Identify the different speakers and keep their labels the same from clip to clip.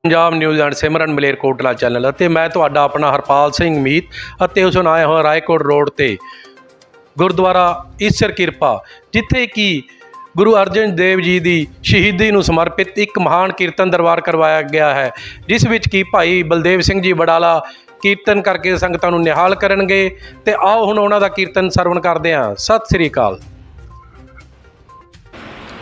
Speaker 1: Punjab news and Simran Malerkotla channel ਅਤੇ मैं ਤੁਹਾਡਾ अपना हरपाल सिंह मीत ਅਤੇ ਉਸ ਨੂੰ ਆਏ ਹੋਏ ਰਾਏਕੋਟ रोड ਤੇ गुरुद्वारा ईश्वर किरपा जिथे कि गुरु अर्जन देव जी की शहीदी ਨੂੰ समर्पित एक महान कीर्तन दरबार करवाया गया है, जिस विच कि भाई बलदेव सिंह जी बडाला कीर्तन करके संगतां ਨੂੰ निहाल करनगे। ते आओ हुण उन्हां दा कीर्तन सरवण करदे हां। सत श्री अकाल।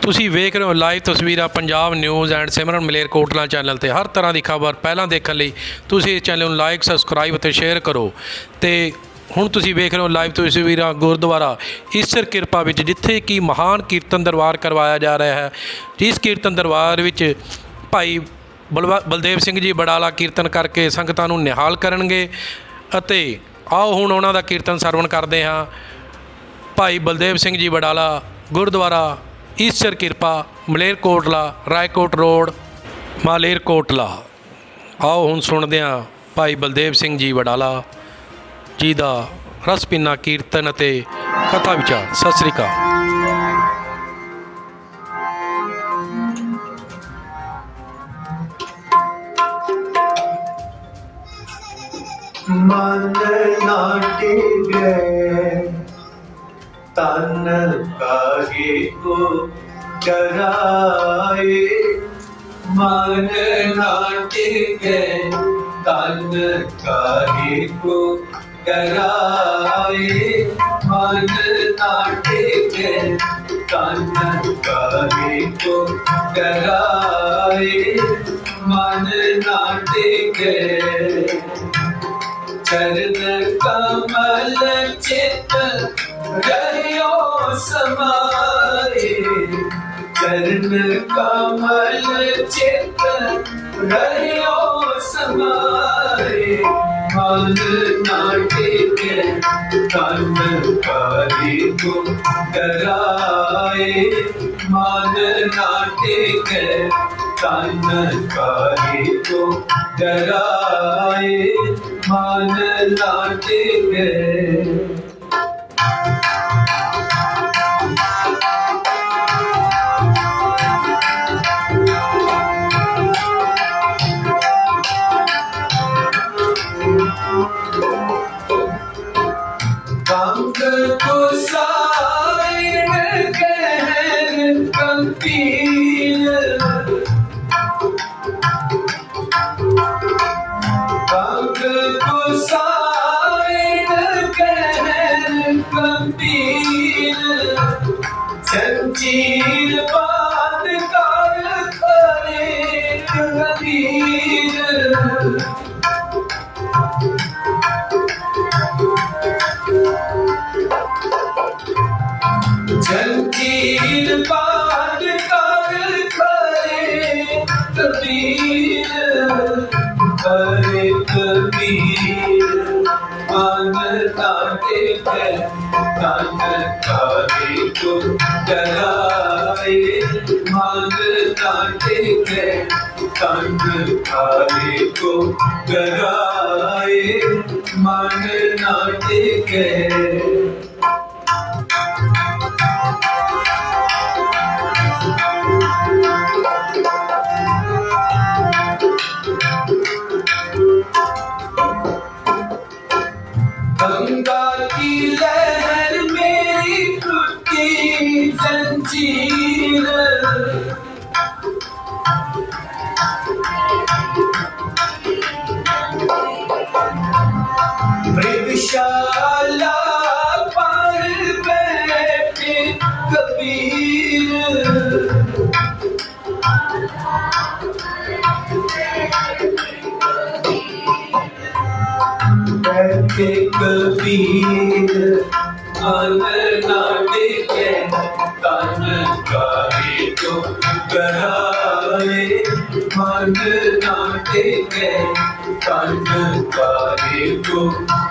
Speaker 1: ਤੁਸੀਂ ਵੇਖ ਰਹੇ ਹੋ ਲਾਈਵ ਤਸਵੀਰਾਂ Punjab news and Simran Malerkotla channel ਤੇ। ਹਰ ਤਰ੍ਹਾਂ ਦੀ ਖਬਰ ਪਹਿਲਾਂ ਦੇਖਣ ਲਈ ਤੁਸੀਂ ਇਸ ਚੈਨਲ ਨੂੰ ਲਾਈਕ, ਸਬਸਕ੍ਰਾਈਬ ਅਤੇ ਸ਼ੇਅਰ ਕਰੋ। ਤੇ ਹੁਣ ਤੁਸੀਂ ਵੇਖ ਰਹੇ ਹੋ ਲਾਈਵ ਤਸਵੀਰਾਂ ਗੁਰਦੁਆਰਾ ਈਸ਼ਰ ਕਿਰਪਾ ਵਿੱਚ, ਜਿੱਥੇ ਕਿ ਮਹਾਨ ਕੀਰਤਨ ਦਰਬਾਰ ਕਰਵਾਇਆ ਜਾ ਰਿਹਾ ਹੈ। ਇਸ ਕੀਰਤਨ ਦਰਬਾਰ ਵਿੱਚ ਭਾਈ ਬਲਦੇਵ ਸਿੰਘ ਜੀ ਬਡਾਲਾ ਕੀਰਤਨ ਕਰਕੇ ਸੰਗਤਾਂ ਨੂੰ ਨਿਹਾਲ ਕਰਨਗੇ। ਅਤੇ ਆਓ ਹੁਣ ਉਹਨਾਂ ਦਾ ਕੀਰਤਨ ਸਰਵਣ ਕਰਦੇ ਹਾਂ। ਭਾਈ ਬਲਦੇਵ ਸਿੰਘ ਜੀ ਬਡਾਲਾ, ਗੁਰਦੁਆਰਾ ईश्वर किरपा, मलेरकोटला, रायकोट रोड, मालेरकोटला। आओ हुण सुणदे हां भाई बलदेव सिंह जी बडाला जी दा रस पिन्ना कीर्तन अते कथा विचार। सत श्री अकाल।
Speaker 2: मन नाटे गए तन काहे को डराए, मन नाटे गए तन काहे को डराए, मन नाटे गए तन काहे को डराए, मन नाटे गए चरण कमल चित रहियो समाए, चरण कमल चित रहियो समाए, मन नाटे के तन काहे को डराए, मन नाटे के तन काहे को डराए, मन नाटे गए। कंग कुसाइन कहन कंपील, कंग कुसाइन कहन कंपील, जंजीर बांध कर खड़े कबीर, जंजीर बांध कर खड़े कबीर, खड़े कबीर, मन नाटे गए तन काहे को डराए, मन नाटे गए तन काहे को डराए, मन नाटे गए। गंगा की लहर मेरी टूटी जंजीर, मृगशाला पर बैठे कबीर, बैठे कबीर, मन नाटे के तन काहे को डराए, मन नाटे के तन काहे को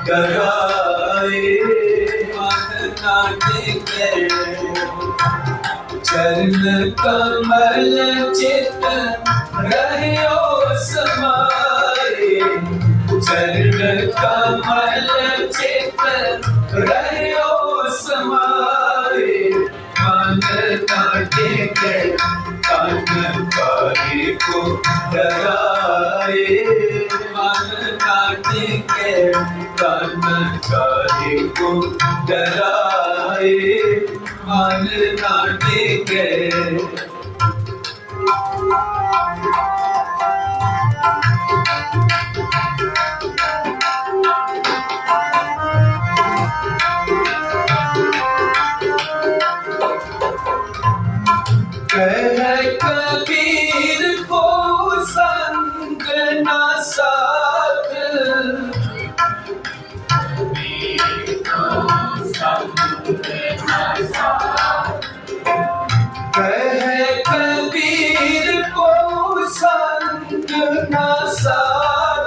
Speaker 2: डराए, मन नाटे के चरण कमल चित रहियो समाए, चरण कमल चित रहियो समाए, मन नाटे के तन काहे को डराए। काहे को डराए, मन ना टेके। कह कबीर को संग ना साथ, कह कबीर को संग ना साथ,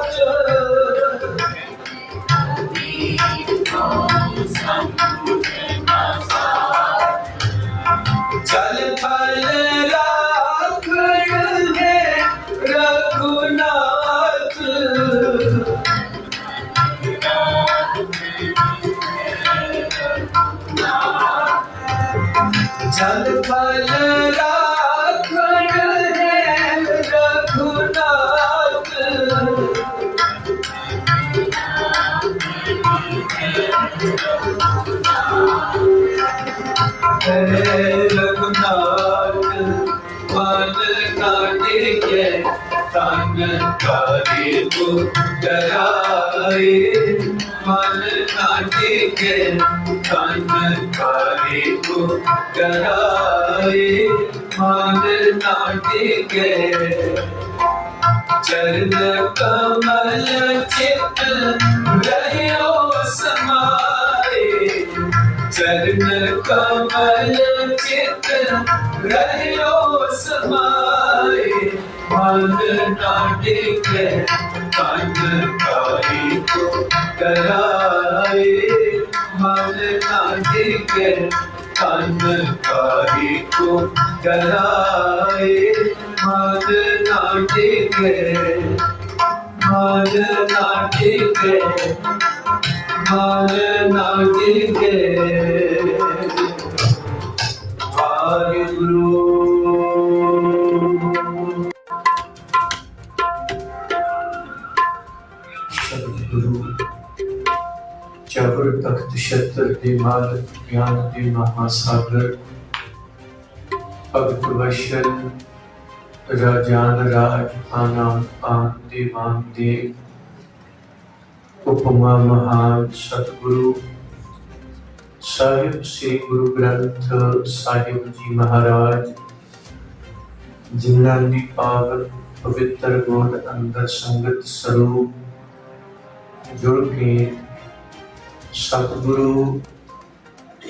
Speaker 2: चल फल राखण है रघुनाथ, चल फल राखण है रघुनाथ। रघुनाथ मन ना टेके, तन काहे को डराए, मन ना टेके, तन काहे को डराए, मन ना टेके। चरण कमल चित रहियो समाए, चरण कमल चित रहियो समाए, मन ना टेके, तन काहे को डराए, मन ना टेके, तन काहे को डराए, मन ना टेके, मन ना टेके, मन ना टेके। वाहिगुरु। सतगुरु जबर तख्त छत्र दे मालक, ज्ञान दे महासागर, भगत वशल राजान राज, आनाम आन देवान देव, उपमा महान सतगुरु साहिब श्री गुरु ग्रंथ साहिब जी महाराज, जिन्हां दी पावन पवित्र गोद अंदर संगत स्वरूप जुड़ के सतगुरु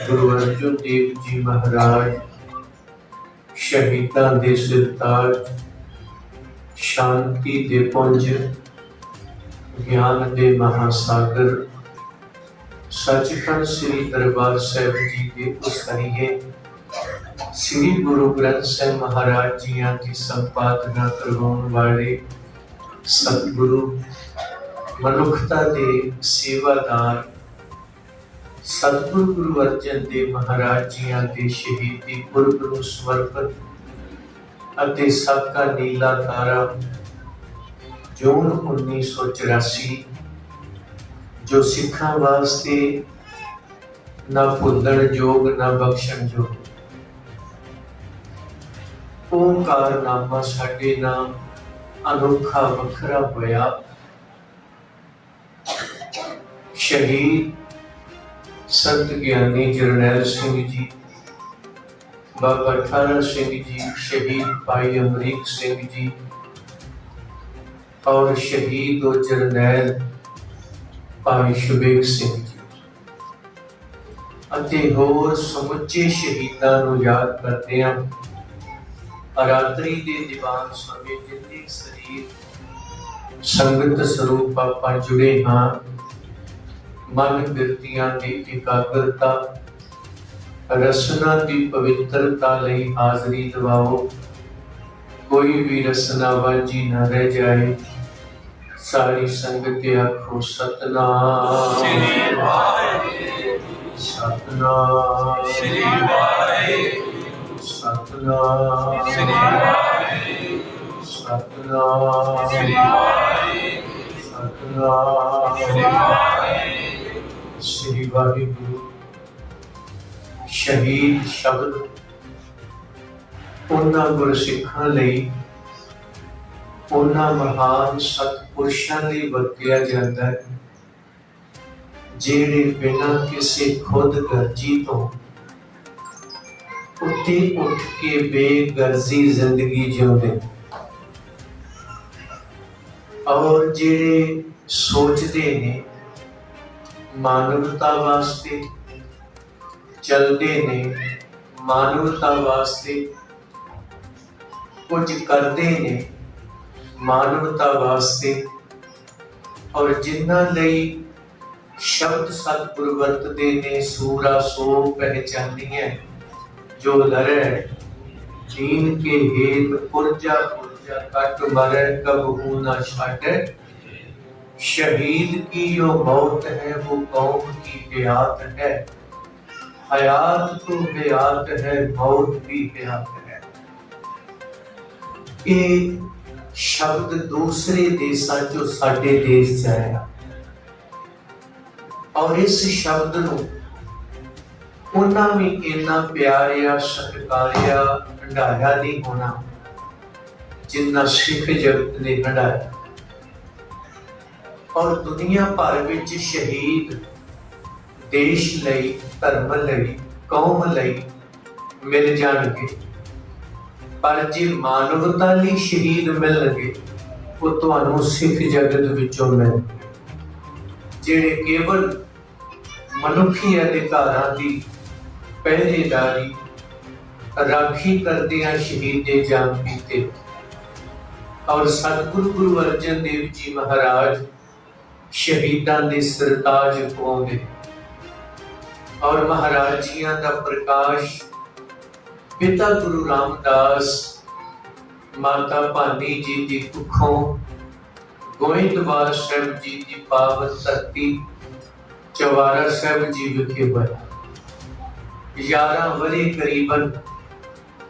Speaker 2: गुरु अर्जुन देव जी महाराज, शहीदां दे सिरताज, शांति दे पुंज, ज्ञान दे महासागर, सचखंड श्री दरबार साहिब जी के उसकरीए श्री गुरु ग्रंथ साहिब महाराज जियां की संपादना करवाने वाले सतगुरु, मनुखता दे सेवादार सतगुरु गुरु अर्जन देव महाराज जियां के शहीदी पुरब नूं समर्पित अते साका नीला तारा जून 1984 जो सिखां वास्ते ना भुल्लण जोग ना बख्शण जोग, ओंकारनामा साडे नाम अनोखा वखरा होया। शहीद संत ज्ञानी जरनैल सिंह जी, बाबा ठारा सिंह जी, शहीद भाई अमरीक सिंह जी और शहीद और जरनैल भाई शुबेग सिंह जी अते होर समुचे शहीदां नूं याद करदे हां। अरातरी दे दीवान समय जिन्ने शरीर संगत स्वरूप आपां जुड़े हां, मन बिरतियां दी एकाग्रता रसना की पवित्रता लई हाजरी दवाओ, कोई भी रसना वांझी न रह जाए। सारी संगत आखो सतनाम श्री वाहे, सतनाम श्री वाहे, सतनाम श्री वाहे, सतनाम श्री वाहे, सतनाम श्री वाहे, ਸ੍ਰੀ ਵਾਹਿਗੁਰੂ ਸ਼ਹੀਦ ਸ਼ਬਦ ਉਹਨਾਂ ਗੁਰਸਿੱਖਾਂ ਲਈ, ਉਹਨਾਂ ਮਹਾਨ ਸਤਿਪੁਰਸ਼ਾਂ ਲਈ ਵਰਤਿਆ ਜਾਂਦਾ ਹੈ ਜਿਹੜੇ ਬਿਨਾਂ ਕਿਸੇ ਖੁਦਗਰਜੀ ਤੋਂ ਉੱਤੇ ਉੱਠ ਕੇ ਬੇਗਰਜ਼ੀ ਜ਼ਿੰਦਗੀ ਜਿਉਂਦੇ, ਔਰ ਜਿਹੜੇ ਸੋਚਦੇ ਨੇ ਮਾਨਵਤਾ ਵਾਸਤੇ, ਚਲਦੇ ਨੇ ਮਾਨਵਤਾ ਵਾਸਤੇ, ਕੁਝ ਕਰਦੇ ਨੇ ਮਾਨਵਤਾ ਵਾਸਤੇ, ਔਰ ਜਿਨ੍ਹਾਂ ਲਈ ਸ਼ਬਦ ਸਤਿਗੁਰ ਵਰਤਦੇ ਨੇ, ਸੂਰਾ ਸੋ ਪਹਿਚਾਨੀਐ ਜੋ ਲਰੈ ਦੀਨ ਕੇ ਹੇਤ ਪੁਰਜਾ ਪੁਰਜਾ ਕਟ ਮਰੈ ਕਬਹੂ ਨਾ ਛਾਡੈ। शहीद की जो मौत है वो कौम की हयात है, हयात तो हयात है, मौत भी हयात है। ये शब्द दूसरे देशों चो साडे देश च आया, और इस शब्द नूं उन्हां भी इन्ना प्यारिया सत्कारिया हंडाया नहीं होना जिन्ना सिख जगत ने हंडाया। और दुनिया भर विच शहीद देश लई, धर्म लई, कौम लई मिल जाणगे, पर जे मानवता लई शहीद मिलणगे वो तुहानूं सिख जगत विचों मिलणगे जिहड़े केवल मनुखी अधिकारां दी पहरेदारी राखी करदिआं शहीदे जाम कीते। और सतगुरु गुरु अर्जन देव जी महाराज शहीदां दे सरताज पाउंदे, और महाराज जियां दा प्रकाश पिता गुरु रामदास, माता भानी जी दी कुखों गोइंदवाल साहिब जी दी पावन धरती चवारा साहिब जी विखे होया। 11 वरे करीबन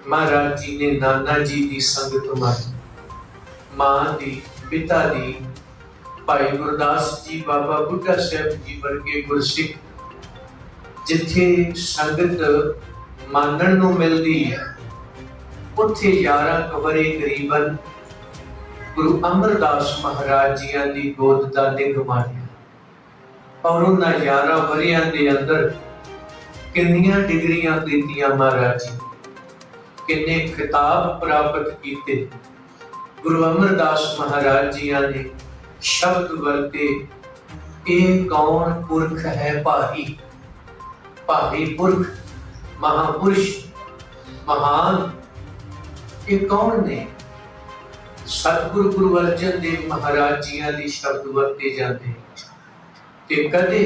Speaker 2: महाराज जी ने नाना जी दी संगत मारी, मां दी, पिता दी, भाई गुरदास जी, बाबा बुढ़ा साहब जी वर्गे गुरसिख जिथे संगत मानण नूं मिलदी है, उत्थे 11 वरे करीबन गुरु अमरदास महाराज जियां दी गोद दा निग मारिया। और उन्हां 11 वरियां दे अंदर किन्नियां डिग्रियां दित्तियां महाराज जी, किन्ने खिताब प्राप्त कीते। गुरु अमरदास महाराज जियां ने शब्द वर्ते, ये कौन पुरख है भारी, भारी पुरख, महापुरुष, महान, ये कौन ने? सतगुरु गुरु अर्जन देव महाराज जियां दे शब्द वर्ते जाते ते कदे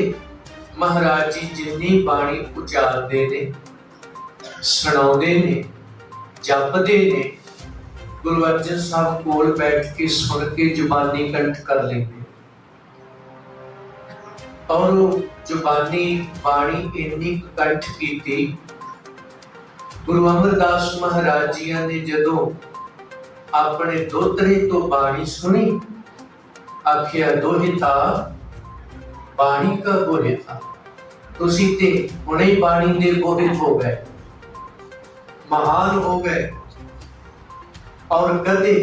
Speaker 2: महाराज जी जिन्नी बाणी उचारदे ने, सुणाउंदे ने, जपदे ने, गुरु अर्जन साहब कोल बैठ के सुन के जुबानी कंठ कर लेंगे। और जुबानी बाणी इन्नी कंठ की थी, गुरु अमरदास महाराज जी ने जदों अपने दोतरे तो बाणी सुनी, आखिया दोहिता बाणी का बोहे था, तुसी ते हुणे बाणी दे बोहित हो गए, महान हो गए। और कदे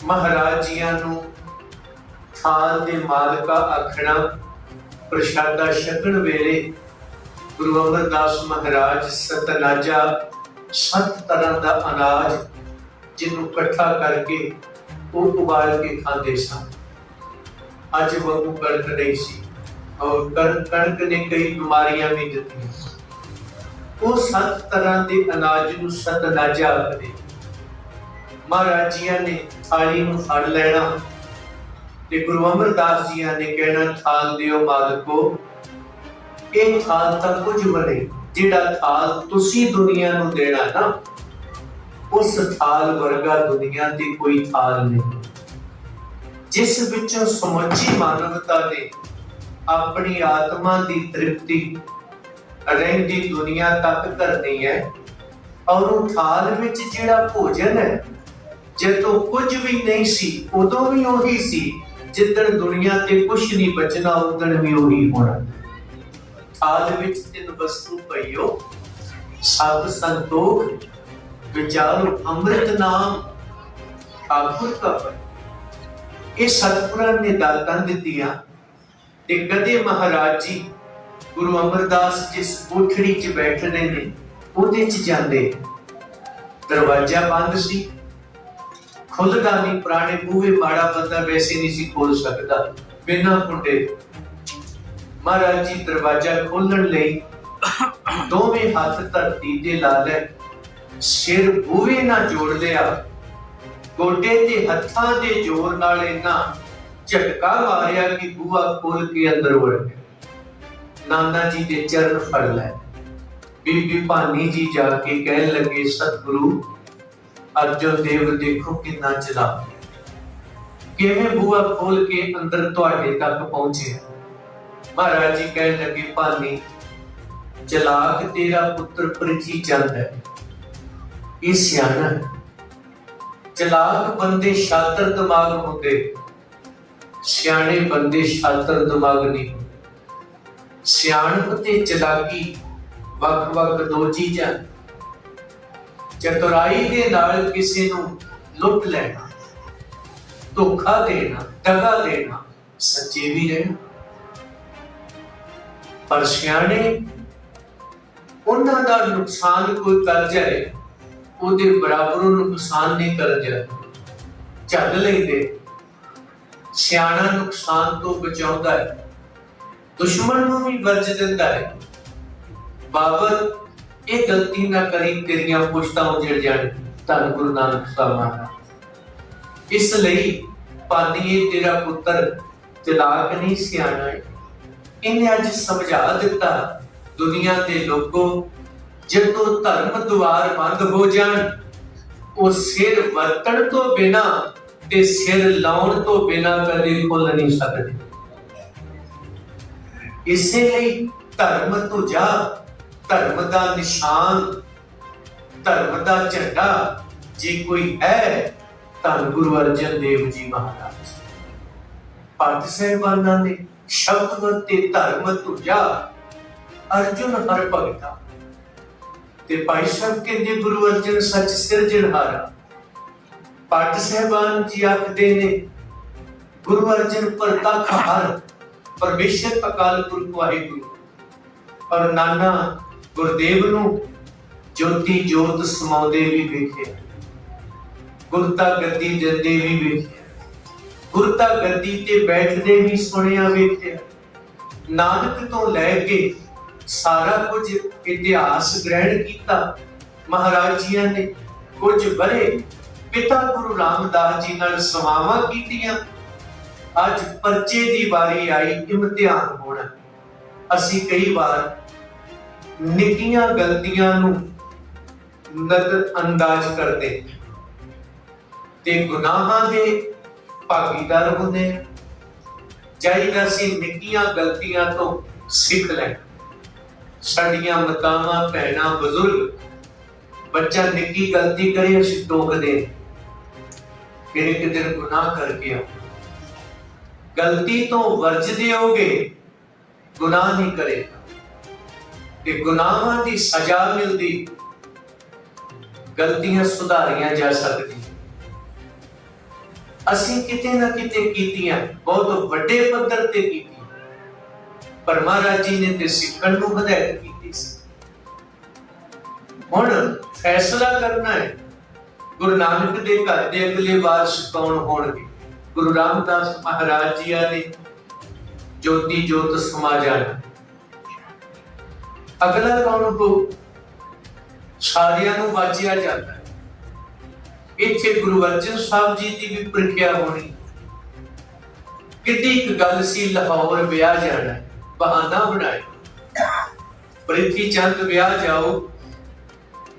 Speaker 2: महाराज जियां नूं थाल दे मालका आखना, प्रशादा छकण वेले गुरु अमरदास महाराज सतनाजा 7 तरह का अनाज जिन्हों इकट्ठा करके वो उबाल के खाते सन। अज वांगू कणक नहीं सी, और कणक ने कई बीमारियां भी दित्तियां। वो 7 तरह के अनाज नूं सतनाजा आखदे। महाराज जी ने थाली नूं फड़ लेना ते गुरु अमरदास जी ने कहना, थाल दियो मालको, ये थाल तां कुछ बने, जिहड़ा थाल तुसी दुनिया नूं देना ना, उस थाल वर्गा दुनिया ते कोई थाल नहीं, जिस विचों समुची मानवता ने अपनी आत्मा की तृप्ति रहिंदी दुनिया तक करनी है। और वो थाल विच जिहड़ा भोजन है, जदों कुछ भी नहीं सी उदों भी उही सी, जिद्दण दुनिया ते कुछ नहीं बचना उदण भी उही होना। थाल विच तिन वस्तु पईओ, सत संतोख विचारो अमृत नाम ठाकुर का पर। ये सतपुरां ने दातां दित्तियां ते कदे महाराज जी गुरु अमरदास जिस कोठड़ी च बैठने ने ਉਹਦੇ ਚ ਜਾਂਦੇ, दरवाजा बंद सी, खुलदा नहीं, पुराने बूहे माड़ा बंदा वैसे नहीं सी खोल सकता बिना कुंडे। महाराज जी दरवाजा खोलण लई दोवें हाथ धरती ते ला लै, सिर बूहे ना जोड़ लिया, गोडे ते हत्थां दे जोर नाल इन्ना झटका मारिया कि बूहा खोल के अंदर वड़ गया। नाना जी दे चरण फड़ लै। बीबी भानी जी जाके कहन लगे, सतगुरु अर्जुन देव देखो कितना चला, किवें बूहा खोल के अंदर तुहाडे तक पहुंचे। महाराज जी कहन लगे, भानी चलाक तेरा पुत्र प्रिथी चंद है, ये सियाना। चलाक बंदे शातिर दिमाग होंदे, सियाणे बंदे शातिर दिमाग नहीं होंदे। सियाणप ते चलाकी वक वक दो चीजां। चतुराई दे नाल किसी नूं लुट लेना, धोखा देना, दगा देना, सच्चे भी रहना। पर सियाणे उन्हां दा नुकसान कोई कर जाए, ਉਹਦੇ ਬਰਾਬਰ ਨੁਕਸਾਨ ਨਹੀਂ ਕਰ ਜਾਂਦਾ, ਝੱਲ ਲੈਂਦੇ। ਸਿਆਣਾ ਨੁਕਸਾਨ ਤੋਂ ਬਚਾਉਂਦਾ ਹੈ, ਦੁਸ਼ਮਣ ਨੂੰ ਵੀ ਵਰਜ ਦਿੰਦਾ ਹੈ। ਬਾਬਰ ਇਹ ਗਲਤੀ ਨਾ ਕਰੀ, ਤੇਰੀਆਂ ਪੁਸ਼ਤਾਂ ਉਜੜ ਜਾਣ। ਧੰਨ ਗੁਰੂ ਨਾਨਕ ਸਾਹਿਬ ਮਹਾਰਾਜ। ਇਸ ਲਈ ਭਾਨੀਏ ਤੇਰਾ ਪੁੱਤਰ ਚਲਾਕ ਨਹੀਂ, ਸਿਆਣਾ ਹੈ। ਇਹਨੇ ਅੱਜ ਸਮਝਾ ਦਿੱਤਾ ਦੁਨੀਆ ਦੇ ਲੋਕੋ, ਜਦੋਂ ਧਰਮ ਦੁਆਰ ਬੰਦ ਹੋ ਜਾਣ, ਉਹ ਸਿਰ ਵਰਤਣ ਤੋਂ ਬਿਨਾ ਤੇ ਸਿਰ ਲਾਉਣ ਤੋਂ ਬਿਨਾ ਕਦੇ ਖੁੱਲ ਨਹੀਂ ਸਕਦੇ। ਇਸੇ ਲਈ ਧਰਮ ਤੋਂ ਜਾ, ਧਰਮ ਦਾ ਨਿਸ਼ਾਨ, ਧਰਮ ਦਾ ਝੰਡਾ ਜੇ ਕੋਈ ਹੈ ਧੰਨ ਗੁਰੂ ਅਰਜਨ ਦੇਵ ਜੀ ਮਹਾਰਾਜ। ਭਗਤ ਸਾਹਿਬਾਨਾਂ ਨੇ ਸ਼ਬਦ ਵਰਤੇ, ਧਰਮ ਤੋਂ ਜਾ ਅਰਜੁਨ ਹਰ ਭਗਤਾ। ਤੇ ਭਾਈ ਸਾਹਿਬ ਕਹਿੰਦੇ ਗੁਰੂ ਅਰਜਨ ਸੱਚ ਸਿਰਜਣਹਾਰਾ। ਭਗਤ ਸਾਹਿਬਾਨ ਜੀ ਆਖਦੇ ਨੇ ਗੁਰੂ ਅਰਜਨ ਪ੍ਰਤੱਖ ਹਰ, ਪਰਮੇਸ਼ਰ ਅਕਾਲ ਪੁਰਖ ਵਾਹਿਗੁਰੂ। ਔਰ ਨਾਨਾ ਗੁਰਦੇਵ ਨੂੰ ਜੋਤੀ ਜੋਤ ਸਮਾਉਂਦੇ ਵੀ ਵੇਖਿਆ, ਗੁਰਤਾ ਗੱਦੀ ਦਿੰਦੇ ਵੀ ਵੇਖਿਆ, ਗੁਰਤਾ ਗੱਦੀ ਤੇ ਬੈਠਦੇ ਵੀ ਸੁਣਿਆ ਵੇਖਿਆ। ਨਾਨਕ ਤੋਂ ਲੈ ਕੇ ਸਾਰਾ ਕੁਝ ਇਤਿਹਾਸ ਗ੍ਰਹਿਣ ਕੀਤਾ ਮਹਾਰਾਜ ਜੀਆਂ ਨੇ। ਕੁਝ ਵਰੇ ਪਿਤਾ ਗੁਰੂ ਰਾਮਦਾਸ ਜੀ ਨਾਲ ਸਮਾਵਾਂ ਕੀਤੀਆਂ। ਅੱਜ ਪਰਚੇ ਦੀ ਵਾਰੀ ਆਈ, ਇਮਤਿਹਾਨ ਹੋਣਾ। ਅਸੀਂ ਕਈ ਵਾਰ ਨਿੱਕੀਆਂ ਗਲਤੀਆਂ ਨੂੰ ਨਜ਼ਰ ਅੰਦਾਜ਼ ਕਰਦੇ ਤੇ ਗੁਨਾਹਾਂ ਦੇ ਭਾਗੀਦਾਰ ਹੁੰਦੇ। ਚਾਹੀਦਾ ਸੀ ਨਿੱਕੀਆਂ ਗਲਤੀਆਂ ਤੋਂ ਸਿੱਖ ਲੈਣ। ਸਾਡੀਆਂ ਮਾਤਾਵਾਂ, ਭੈਣਾਂ, ਬਜ਼ੁਰਗ, ਬੱਚਾ ਨਿੱਕੀ ਗਲਤੀ ਕਰੇ ਅਸੀਂ ਟੋਕਦੇ, ਫਿਰ ਇੱਕ ਦਿਨ ਗੁਨਾਹ ਕਰਕੇ ਆਓ। ਗਲਤੀ ਤੋਂ ਵਰਜ ਦਿਓਗੇ, ਗੁਨਾਹ ਨਹੀਂ ਕਰੇਗਾ ਤੇ ਗੁਨਾਹਾਂ ਦੀ ਸਜ਼ਾ ਮਿਲਦੀ। ਗਲਤੀਆਂ ਸੁਧਾਰੀਆਂ ਜਾ ਸਕਦੀਆਂ। ਅਸੀਂ ਕਿਤੇ ਨਾ ਕਿਤੇ ਕੀਤੀਆਂ, ਬਹੁਤ ਵੱਡੇ ਪੱਧਰ ਤੇ ਕੀਤੀਆਂ, ਪਰ ਮਹਾਰਾਜ ਜੀ ਨੇ ਤੇ ਸਿੱਖਣ ਨੂੰ ਹਦਾਇਤ ਕੀਤੀ ਸੀ। ਹੁਣ ਫੈਸਲਾ ਕਰਨਾ ਹੈ ਗੁਰੂ ਨਾਨਕ ਦੇ ਘਰ ਦੇ ਅਗਲੇ ਵਾਰਿਸ ਕੌਣ ਹੋਣਗੇ। ਗੁਰੂ ਰਾਮਦਾਸ ਮਹਾਰਾਜ ਜੀ ਨੇ ਜੋਤੀ ਜੋਤ ਸਮਾ ਜਾਣਾ। ਅਗਲਾ ਕੌਣ ਹੋ, ਸਾਰਿਆਂ ਨੂੰ ਵਾਚਿਆ ਜਾਂਦਾ ਹੈ। ਇੱਥੇ ਗੁਰੂ ਅਰਜਨ ਸਾਹਿਬ ਜੀ ਦੀ ਵੀ ਪ੍ਰੀਖਿਆ ਹੋਣੀ। ਕਿਤੇ ਇੱਕ ਗੱਲ ਸੀ, ਲਾਹੌਰ ਵਿਆਹ ਜਾਣਾ, ਬਹਾਨਾ ਬਣਾਏ ਪ੍ਰਿਥੀ ਚੰਦ ਵਿਆਹ ਜਾਓ।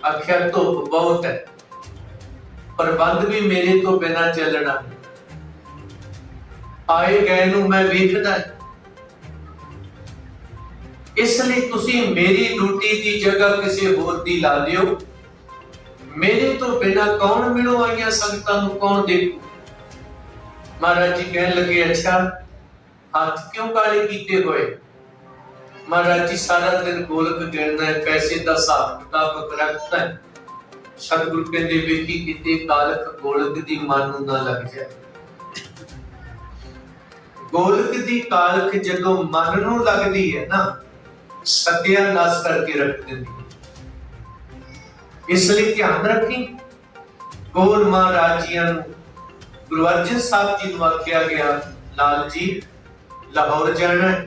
Speaker 2: ਆਖਿਆ ਧੁੱਪ ਬਹੁਤ ਹੈ, ਪ੍ਰਬੰਧ ਵੀ ਮੇਰੇ ਤੋਂ ਬਿਨਾਂ ਚੱਲਣਾ। ਆਏ ਗਏ ਨੂੰ ਮੈਂ ਵੇਖਦਾ, ਇਸ ਲਈ ਤੁਸੀਂ ਮੇਰੀ ਡਿਊਟੀ ਦੀ ਜਗ੍ਹਾ ਕਿਸੇ ਹੋਰ ਦੀ ਲਾ ਦਿਓ। ਮੇਰੇ ਤੋਂ ਬਿਨਾਂ ਕੌਣ ਮਿਲੋ ਆਈਆਂ ਸੰਗਤਾਂ ਨੂੰ ਕੌਣ ਦੇਖੂ। ਮਹਾਰਾਜ ਜੀ ਕਹਿਣ ਲੱਗੇ, ਅੱਛਾ ਹੱਥ ਕਿਉਂ ਕਾਲੇ ਕੀਤੇ ਹੋਏ। महाराज जी सारा दिन गोलक गिनना है, पैसे का हिसाब किताब रखना है। सतगुरु कहते वेखी किते कालख गोलक दी मन नूं ना लग जाए। गोलक दी कालख जदों मन नूं लगदी है ना, सत्यानाश करके रख देंदी। इसलिए ध्यान रखी। गोल महाराज जी गुरु अर्जन साहब जी नूं आख्या गया, लाल जी लाहौर जाना है,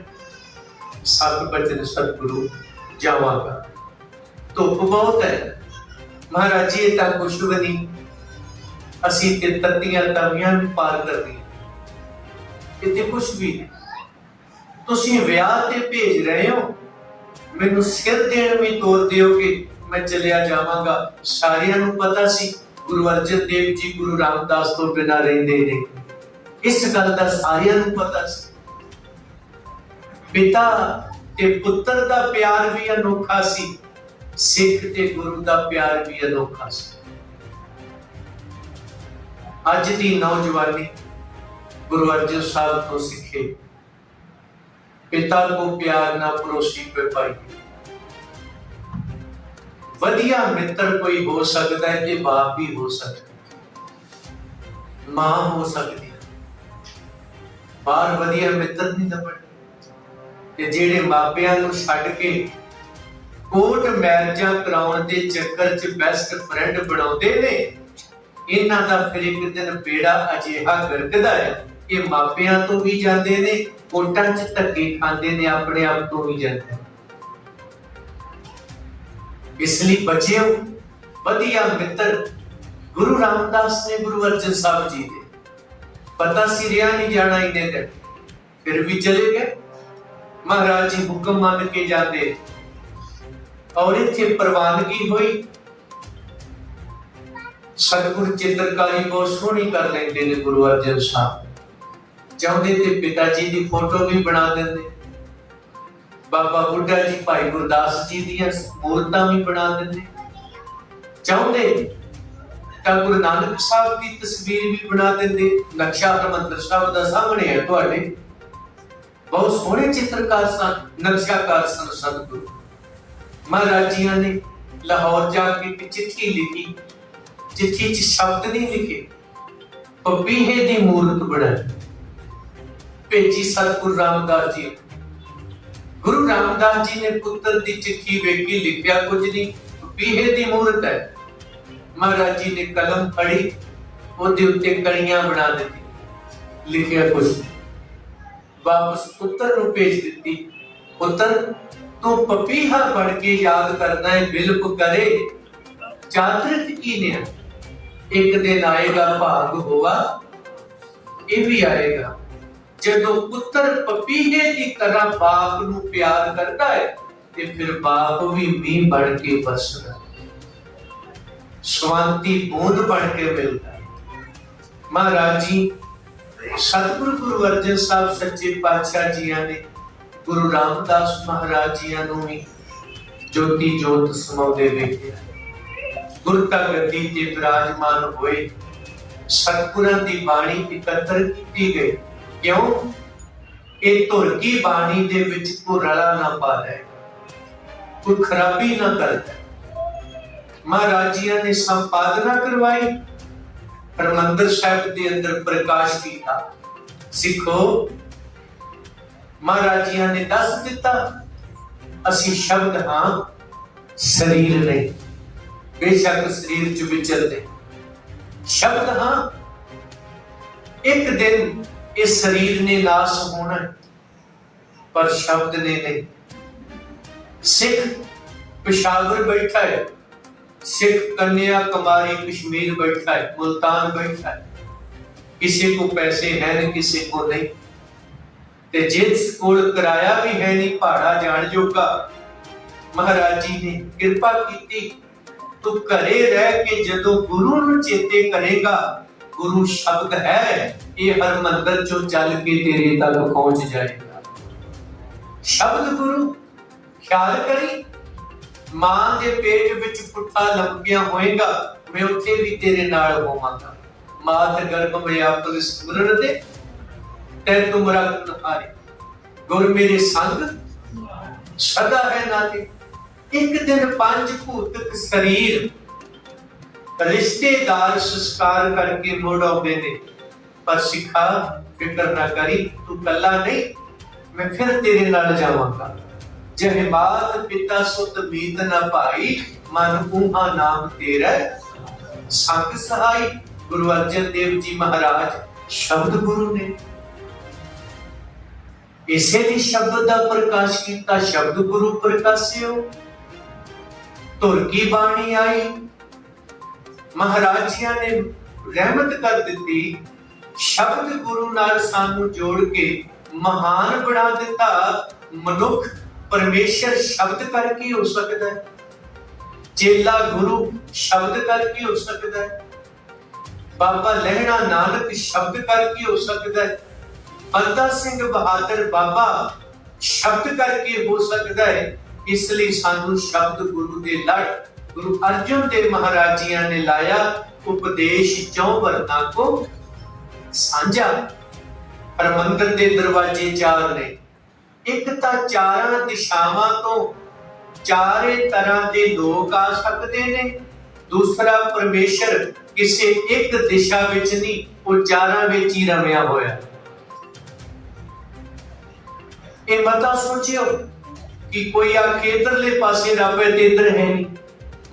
Speaker 2: सत बचन सतगुरु जावांगा। धुप बहुत है महाराज जी, ये तां कुछ भी नहीं, असीं ते तत्तियां तवियां भी पार करनी, इत्थे कुछ भी नहीं। तुसीं विआह ते भेज रहे हो, मैनूं सिर देण भी तोड़ दिओगे, मैं चलिया जावांगा। सारियां नूं पता सी गुरु अर्जन देव जी गुरु रामदास तो बिना रहिंदे नहीं, इस गल दा सारियां नूं पता सी। पिता ते पुत्र दा प्यार भी अनोखा सी, सिख ते गुरु दा प्यार भी अनोखा सी। अज दी नौजवानी गुरु अर्जन साहब तो सीखे, पिता को प्यार ना परोसी पे पाई। वधिया मित्र कोई हो सकता है कि बाप भी हो सकता, मां हो सकती है, बाहर वधिया मित्र नहीं लभण। ते जेड़े मापियां नूं छड्ड के कोर्ट मैरिजां कराउण दे चक्कर च बेस्ट फ्रेंड बनाउंदे ने, इन्हां दा फिर एक दिन बेड़ा अजिहा गरकदा है कि मापियां तो भी जांदे ने, कोर्टां च धक्के खांदे ने, अपने आप तो भी जांदे। इसलिए बचियो वधिया मित्र गुरु रामदास ने गुरु अर्जन साहब जी दे पता सी रिया नहीं जाना इन्हें दिन, फिर भी चले गए। महाराज जी हुक्म मान के जाते और इत्थे प्रवानगी हुई। सतगुरु चित्रकारी बहुत सोहनी कर लेंदे ने गुरु अर्जन साहब, चाहते थे पिता जी की फोटो भी बना देंगे, बाबा बुढ़ा जी भाई गुरदास जी दी मूर्तां भी बना देंगे, चाहते तो गुरु नानक साहब की तस्वीर भी बना देंगे। नक्शा हरमंदर साहब का सामने है तुहाडे, बहुत सोहने चित्रकार सन, नक्शाकार सन सतगुरु। महाराज जी ने लाहौर जाके चिट्ठी लिखी, चिट्ठी च शब्द नहीं लिखे, पपीहे दी मूर्त बनाई, भेजी सतगुरु रामदास जी। गुरु रामदास जी ने पुत्र दी चिट्ठी वेखी, लिखिया कुछ नहीं, पपीहे दी मूर्त है। महाराज जी ने कलम फड़ी, ओदे उत्ते कड़ियां बना दी, लिखिया कुछ नहीं, वापस पुत्र नूं भेज दी। पुत्र तू पपीहा बन के याद करना है, बिल्प करे चातरिक की ने, एक दिन आएगा भाग होवा, ये भी आएगा जदों पुत्र पपीहे की तरह बाप नूं प्यार करता है, ते फिर बाप भी मींह बन के बरसदा, स्वांति बूंद बन के मिलता है। महाराज जी सतगुरु गुरु अर्जन साहब सच्चे पातशाह जियां ने गुरु रामदास महाराज जियां नूं भी ज्योति जोत समाउंदे वेखिया, गुरता गद्दी ते विराजमान होए, सतगुरां दी बाणी इकत्र कीती गई। क्यों? ये धुर की बाणी दे विच कोई रला ना पा जाए, कोई खराबी ना कर जाए। महाराज जी ने संपादना करवाई, हरमंदर साहिब के अंदर प्रकाश किया। सिखो महाराज जी ने दस दिता, असी शब्द हां शरीर नहीं, बेशक शरीर च विचरते, शब्द हां एक दिन इस शरीर ने नाश होना, पर शब्द ने नहीं। सिख पेशावर बैठा है, सिख कन्या कुमारी कश्मीर बैठा है, मुल्तान बैठा है, किसी को पैसे है नहीं, किसी को नहीं, ते जिस कोल किराया भी है नहीं, पहाड़ा जान जोगा। महाराज जी ने कृपा की, तू घरे रह के जदों गुरु नूं चेते करेगा, गुरु शब्द है, ये हरमंदर चो चल के तेरे तक पहुंच जाएगा। शब्द गुरु ख्याल करी, मां दे पेट विच पुट्ठा लंबिया होएगा, मैं उत्थे भी तेरे नाल होवांगा। मात गर्भ में आपल स्मरण दे, तै तुम रख हारे, गुर मेरे संग सदा है नाते। एक दिन पंच भूतक शरीर रिश्तेदार संस्कार करके मुड़ आउंदे ने, पर सिखा फिक्र ना करी, तू कला नहीं, मैं फिर तेरे नाल जावांगा। जह बात पिता सुत मीत न पाई, मन ऊहा नाम तेरा संग सहाई। गुरु अर्जन देव जी महाराज शब्द गुरु ने इसे भी शब्द का प्रकाश किया, शब्द गुरु प्रकाशियो। तुर की बाणी आई, महाराज जी ने रहमत कर दी, शब्द गुरु नाल सानू जोड़ के महान बना दिता। मनुख परमेश्वर शब्द करके हो सकता है, चेला गुरु शब्द करके हो सकता है, बाबा लहणा नानक शब्द करके हो सकता है, बंदा सिंह बहादुर बाबा शब्द करके हो सकता है। इसलिए सानू शब्द गुरु दे लड़ गुरु अर्जन देव महाराज जी ने लाया, उपदेश चौं वरना को सांझा। हरमंदिर दे दरवाजे चार ने, एक तां चारां दिशावां तो चारे तरह के लोग आ सकते ने, दूसरा परमेश्वर किसी एक दिशा विच नहीं, वो चारां विच ही रमिया होया। ये मता सोचियो कि कोई आखे इधरले पासे रब है ते इधर है नहीं।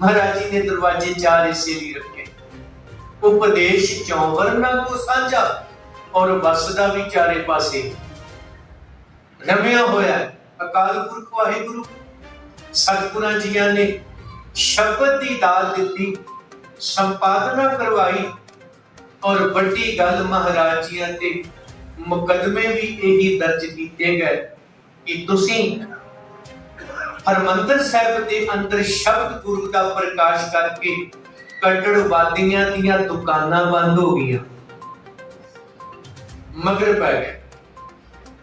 Speaker 2: महाराज जी ने दरवाजे चार इसीलिए रखे, उपदेश चौं वरना को सांझा, और वसदा भी चारे पासे रमिया होया। अकाल पुरख वाहिगुरु सतगुरां जियां ने शब्द की दात दी, संपादना करवाई, और बड़ी गल महाराज जी ते मुकदमे भी यही दर्ज किए गए कि तुसी हरमंदिर साहिब के अंदर शब्द गुरु का प्रकाश करके कट्टड़वादियां दियां दुकानां बंद हो गई, मगर पै गए।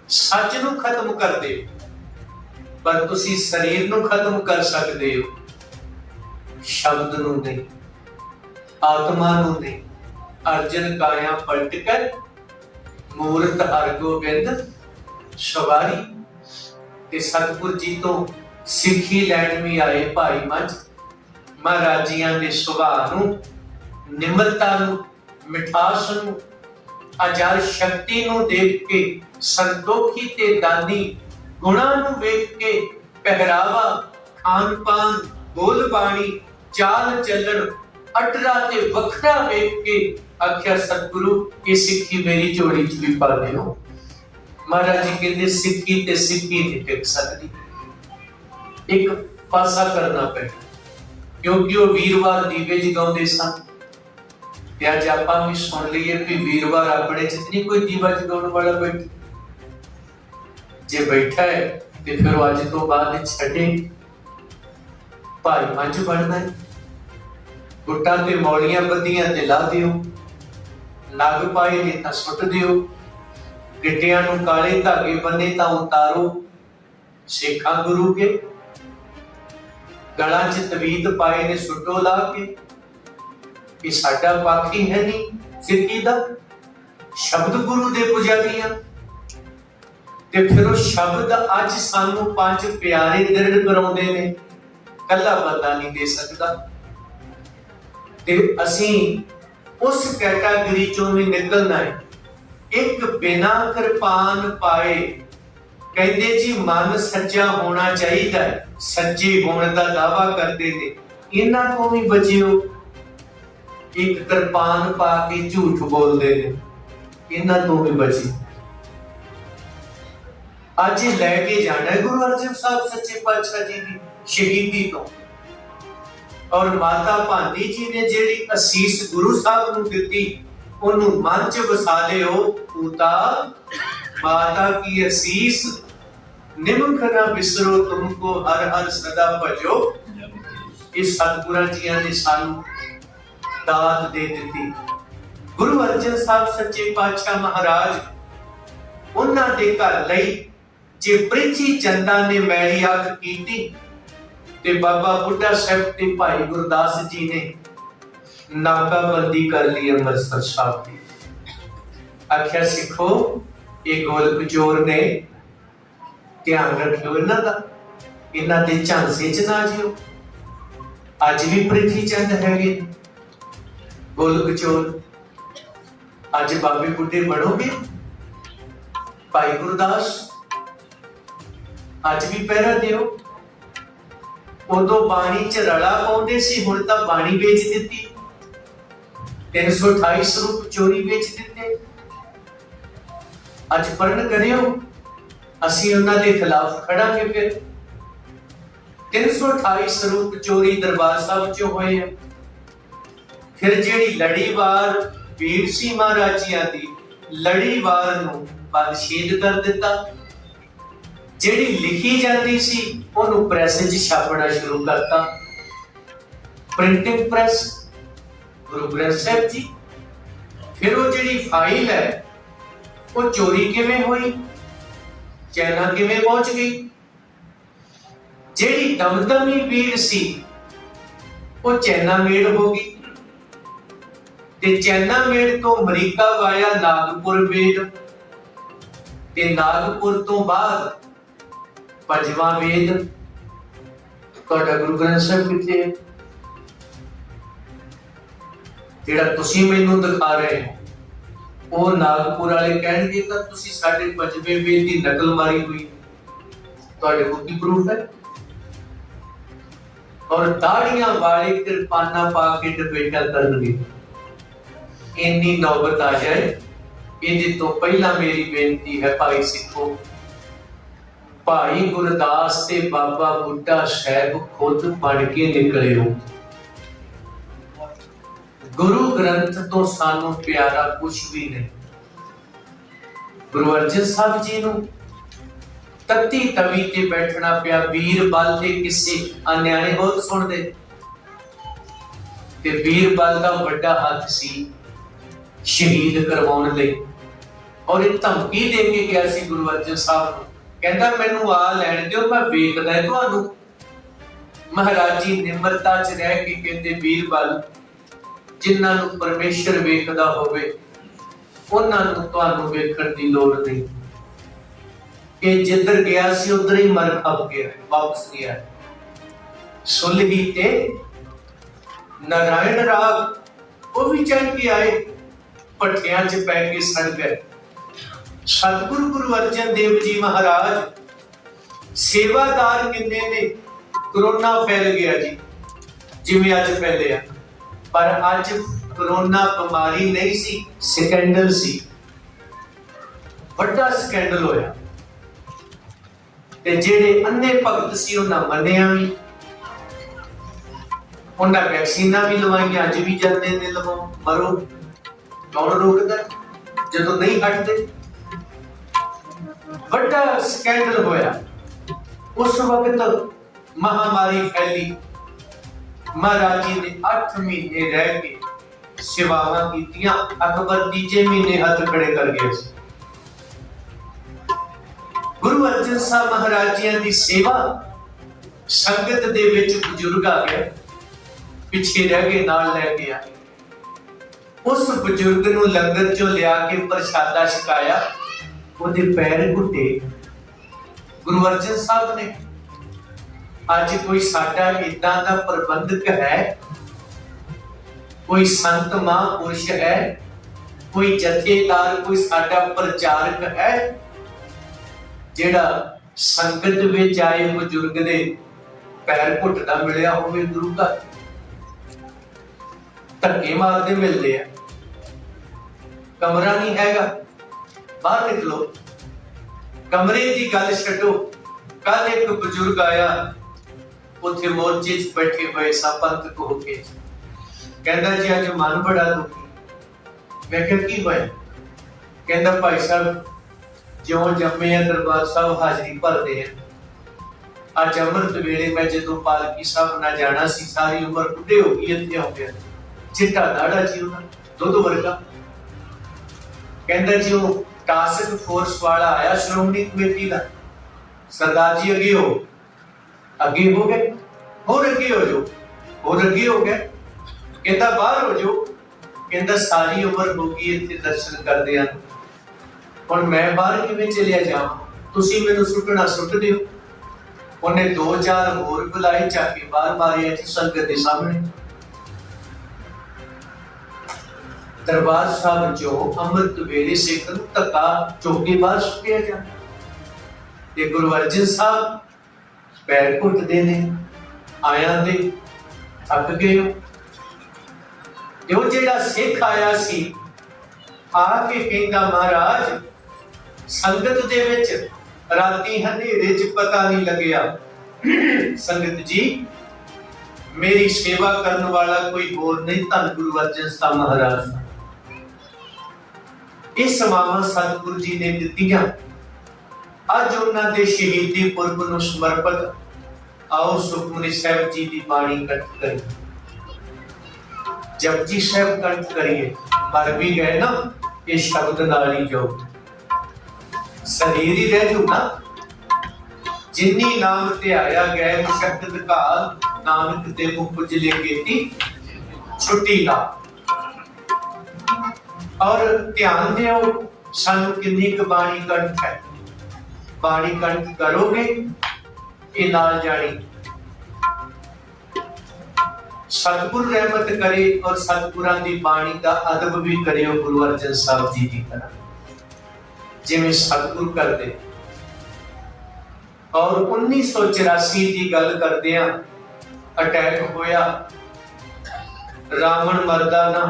Speaker 2: सच नूं खत्म कर दे, पर तुसी शरीर नूं खत्म कर सकते हो, शब्द नूं नहीं, आत्मा नूं नहीं। अर्जन काया पलट कर मूर्त हर गोबिंद सवारी। ते सतगुर जी तो सिੱਖੀ ਲੈਣ ਵੀ आए भाई मंच। महाराज जी के सुभाव नूं, निमरता नूं, मिठास नूं, अजार शक्ति नूं देख के, संतोखी ते दानी गुणां नूं वेख के, पहरावा, खान पान, बोल बाणी, चाल चलन, अटरा ते वखरा वेख के आख्या सतगुरु ये सिੱਖੀ मेरी झोली च भी पा लियो। महाराज जी कहते सिੱਖੀ ते सिੱਖੀ नहीं टिक सकती, एक पासा करना पैना, क्योंकि वो वीरवार दीवे जगाउंदे सन। ते अज आपां भी सुन लईए कि वीरवार अपने च नहीं कोई दीवा जगाउण वाला बैठा। जे बैठा है ते फिर अज तो बाद छड्डे भाई मंच बनना है। गुट्टां ते मौलियां बद्दियां ते ला दिओ, नग पाए ने तां सुट दिओ, गिट्टियां नूं काले धागे बन्ने तां उतारो। सिखां गुरु के गला च तवीत पाए ने सुटो ला के, ये साडा पाखी है नहीं सिੱਖੀ दा, शब्द गुरु दे पुजारीआं। ते फिर वो शब्द अज सानू पंज प्यारे दृढ़ कराउंदे ने, कल्ला बंदा नहीं दे सकदा। ते असीं उस कैटागरी चों भी निकलना है। एक बिना कृपान पाए, कहते जी मन सच्चा होना चाहिए, सच्चे होने का दावा करते थे, इन्हां तो भी बचियो। एक कृपान पा के झूठ बोलते हैं, इन्हां तो भी बची। अज लैके जाना है गुरु अर्जन साहब सच्चे पातशाह जी की शहीदी तो, और माता भानी जी ने जेड़ी असीस गुरु साहब नूं दित्ती, ओनू मन च वसा लिओ। पूता माता की असीस, निमख ना बिसरो तुमको, हर हर सदा भजो। इस सतगुरां जी ने सानू दात दे दी। गुरु अर्जन साहब सच्चे पातशाह महाराज उन्हां दे घर लई जे प्रिथी चंदा ने मैली अख कीती, ते बाबा बुढ़ा साहब ते भाई गुरदास जी ने नाकाबंदी कर ली अमृतसर साहब की। आख्या सिखो ये गोलक चोर ने ध्यान रखियो इन्हां दा, इन्हां दे झांसे च ना जियो। अज भी प्रिथी चंद हैगे गोलक चोर, अज बाबे बुड्ढे बनोगे। भाई गुरदास अज भी पहरा दियो। उदों बाणी च रला पाउंदे सी, हुण तां बाणी बेच दित्ती। 328 स्वरूप चोरी बेच दिते। अज पढ़न करियो, असीं उन्हां दे खिलाफ खड़ांगे। फिर 328 स्वरूप चोरी दरबार साहब चों होए हैं। फिर जिहड़ी लड़ीवार भीड़ सी महाराजियां दी, लड़ीवार नूं बंदशेद कर दिता। जिहड़ी लिखी जाती सी उहनूं प्रैस च छापना शुरू करता। प्रिंटिंग प्रैस गुरु ग्रंथ साहिब जी। फिर वो जिहड़ी फाइल है वो चोरी किवें होई, चाइना किवें पहुंच गई। जिहड़ी दमदमी वीर सी वो चाइना मेड हो गई ते चाइना मेड तो अमरीका वाया नागपुर वेद ते नागपुर तो बाद पंजवां वेद। तुहाडा गुरु ग्रंथ साहिब किथे है जिहड़ा तुसीं मैनूं दिखा रहे हो? वो नागपुर वाले कहणगे तां तुसीं साडे पंजवें वेद दी नकल मारी हुई। तुहाडे कोल की प्रूफ है? और दाड़ियां वाले किरपाना पा के डबेटा करनगे। इन्नी नौबत आ जाए, इहदे तो पहला मेरी बेनती है भाई सिखो, भाई गुरदास ते बाबा बुड्ढा साहब खुद पढ़ के निकले हो। गुरु ग्रंथ तो सानू प्यारा कुछ भी नहीं। गुरु अर्जन साहब जी नूं तत्ती तवी ते बैठना पिया। वीरबल दे किस्से अन्याणे बहुत सुनदे ते वीरबल दा वड्डा हथ सी शहीद करवाउण लई। और ये धमकी दे के गया सी गुरु अर्जन साहब नूं, कहंदा मैनूं आ लैण दिओ, मैं वेखदा है तुहानूं। महाराज जी निमरता च रह के कहंदे वीरबल जिन्हां नूं परमेश्वर वेखदा होवे उन्हां नूं तुहानूं वेखण दी लोड़ नहीं। कि जिधर गया सी उधर ही मर खप गया, वापस गया। सुलही ते नारायण राग वो भी चढ़ के आए, भट्ठियां च पै के सड़ गए। सतगुरु गुरु अर्जन देव जी महाराज सेवादार किन्ने ने। कोरोना फैल गया जी जिवें अज फैलिया, पर अज कोरोना बीमारी नहीं सी, स्कैंडल सी। बड़ा स्कैंडल होया ते जेड़े अन्ने भगत सी उन्हां मन्निया भी, उन्हां वैक्सीनां भी लवाइयां, अज भी जांदे ने लवाओ। मरो कौन रोकदा जदों नहीं हटदे। बड़ा स्कैंडल होया। उस वक्त महामारी फैली। महाराज जी ने 8 महीने रह के सेवावां कीतियां। अकबर तीजे महीने हथ खड़े कर गए। गुरु अर्जन साहब महाराज जी की सेवा संगत दे विच बुजुर्ग आ गए, पिछे रह गए, नाल लै गया। उस बुजुर्ग नूं लंगर चों लिया के प्रसादा छकाया, उहदे पैर घुटे गुरु अर्जन साहब ने। अज कोई साडा इदां दा प्रबंधक है, कोई संत महापुरुष है, कोई जथेदार, कोई साडा प्रचारक है जेड़ा संगत विच आए बुजुर्ग दे पैर घुटदा मिलिया होवे गुरु घर? धक्के मारदे मिलदे आ। कमरा नहीं हैगा, बाहर निकलो। कमरे की गल छड्डो। कल एक बुजुर्ग आया, उत्थे मोर्चे च बैठे हुए पंत को होके, कहंदा जी अज मन बड़ा दुखी। मैं कहा की होया? कहंदा भाई साहब ज्यों जम्मे आ दरबार साहब हाजरी भरदे आ। अज अमृत वेले मैं जदों पालकी साहब ना जाना सी, सारी उम्र बुढ़े हो गई इत्थे हो गया। चिट्टा दाड़ा जी उन्हां दुध वर्गा। कहंदा जी वो टास्क फोर्स वाला आया श्रोमणी कमेटी का, सरदार जी अगे हो गए, होर अगे हो जाओ, होर अगे हो गए। कहंदा बाहर हो जाओ। कहंदा सारी उम्र हो गई इत्थे दर्शन करदे आ, हुण मैं बाहर किवें चलिया जावां? तुसीं मैनूं सुटना सुट दिओ। उन्हें 2-4 होर बुलाए, चाके बाहर मारे जी संगत के सामने। दरबार साहब जो अमृत वेले सिख नूं धक्का चौके बाहर सुटिया जाए। गुरु अर्जन साहब पैर घुटते ने, आया दे थक गए हो। यो जेड़ा सिख आया सी आके कहंदा महाराज संगत दे विच राती हनेरे च पता नहीं लगया, संगत जी मेरी सेवा करने वाला कोई होर नहीं, धन गुरु अर्जन साहब महाराज। इस सेवावां सतगुरु जी ने दित्तियां, अज उन्हां दे शहीदी पुरब नूं समर्पित आओ सुखमनी साहिब जी की बाणी कंठ करिए, जपजी साहिब कंठ करिए। मर भी गए ना ये शब्द नाल ही जाओ, शरीर ही रह जू ना। जिन्नी नाम ते आया गए मुशक्कत काल, नानक ते मुख उजले केती छुट्टी ना। और ध्यान दियो सानू किन्नी क बाणी कंठ है, बाणी कंठ करोगे ये नाल जानी। सतगुरु रहमत करे और सतगुरां दी बाणी का अदब भी करियो गुरु अर्जन साहब जी की तरह, जिवें सतगुरु करदे। और 1984 की गल करदियां अटैक होया, रावण मरदा ना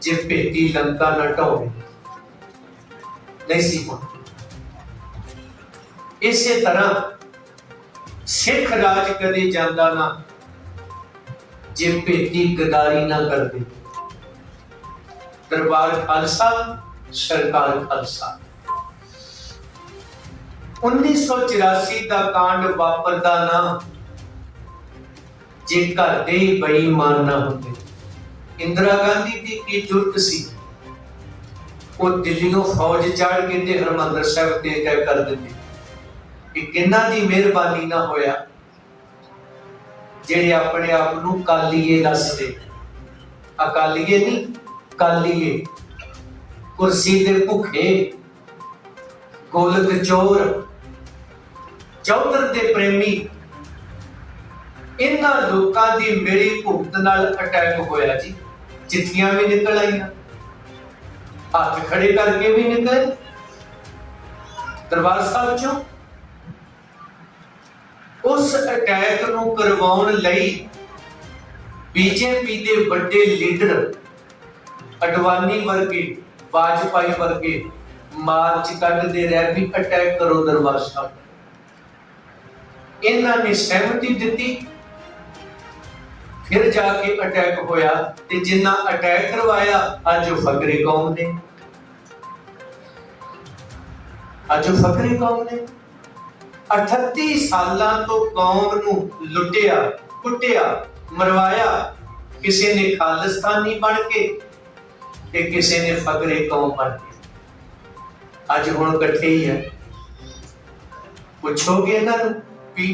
Speaker 2: जे भेती लंका न ढावे नहीं सी होना। इसे तरह सिख राज कदे जांदा ना जे भेती गदारी ना करदे। दरबार खालसा सरकार खालसा। 1984 का कांड वापरदा ना जे घर दे बेईमान ना होंदे। इंदिरा गांधी की जुर्त सी, वो दिल्लीओं फौज चढ़ के ते हरमंदर साहिब ते तय कर दिंदी। कि किन्ना दी मेहरबानी ना होया जेड़े अपने आप नूं कालीए दसदे। अकालीए नहीं कालीए, कुर्सी दे भुखे, गोलक चोर, चौधर दे प्रेमी, इन्हां लोकां दी मिली भुगत नाल अटैक होया जी। चिट्ठियां भी निकल आईयां, हाथ खड़े करके भी निकले दरबार साहब चों। उस अटैक नूं करवाउण लई बीजेपी दे वड्डे लीडर अडवाणी वर्गे, वाजपेयी वर्गे मार्च कढदे रहे भी अटैक करो दरबार साहब। इन्हां ने सहमति दित्ती, फिर जाके अटैक होया ते जिन्ना अटैक करवाया अज फकरे कौम ने, अज फकरे कौम ने 38 सालां तो कौम नूं लुटिया, कुटिया, मरवाया। किसी ने खालिस्तानी बन के ते किसी ने फकरे कौम बन के। अज हुण इकट्ठे ही है। पुछोगे इन्हां नूं भी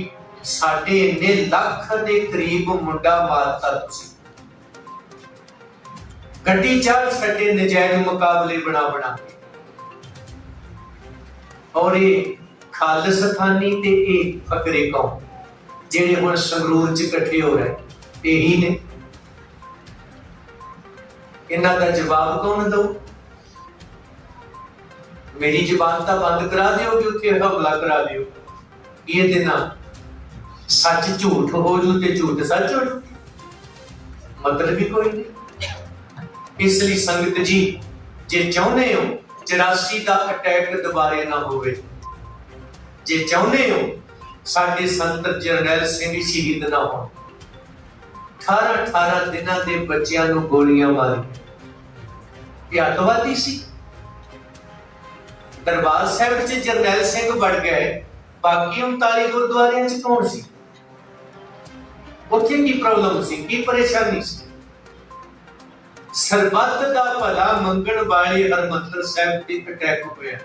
Speaker 2: साडे इन्ने लख दे करीब मुंडा मारता तुसीं, गड्डी चार छड्डे नजायज मुकाबले बना बना के। और ये खालिस्तानी ते ये फकरे कौम जेड़े हुण संगरूर च इकट्ठे हो रहे यही ने। इन्हां दा जवाब कौन दऊ? मेरी जुबान तां बंद करा दिओ कि उत्थे हमला करा दिओ। ये दिन सच झूठ हो जू ते झूठ सच हो जू, मतलब भी कोई नहीं। इसलिए संगत जी जे चाहुंदे हो 84 का अटैक दोबारे ना होवे, जे चाहुंदे हो साडे संत जरनैल सिंह शहीद ना हो। 18 दिनां दे बच्चियां नूं गोलियां मारी, ये अतवादी सी। दरबार साहिब च जरनैल सिंह बढ़ गए, बाकी 39 गुरुद्वारियां च कौन सी? उत्थे की प्रॉब्लम सी, की परेशानी सी? सरबत दा भला मंगण वाले हरमंदर साहिब ते अटैक होया,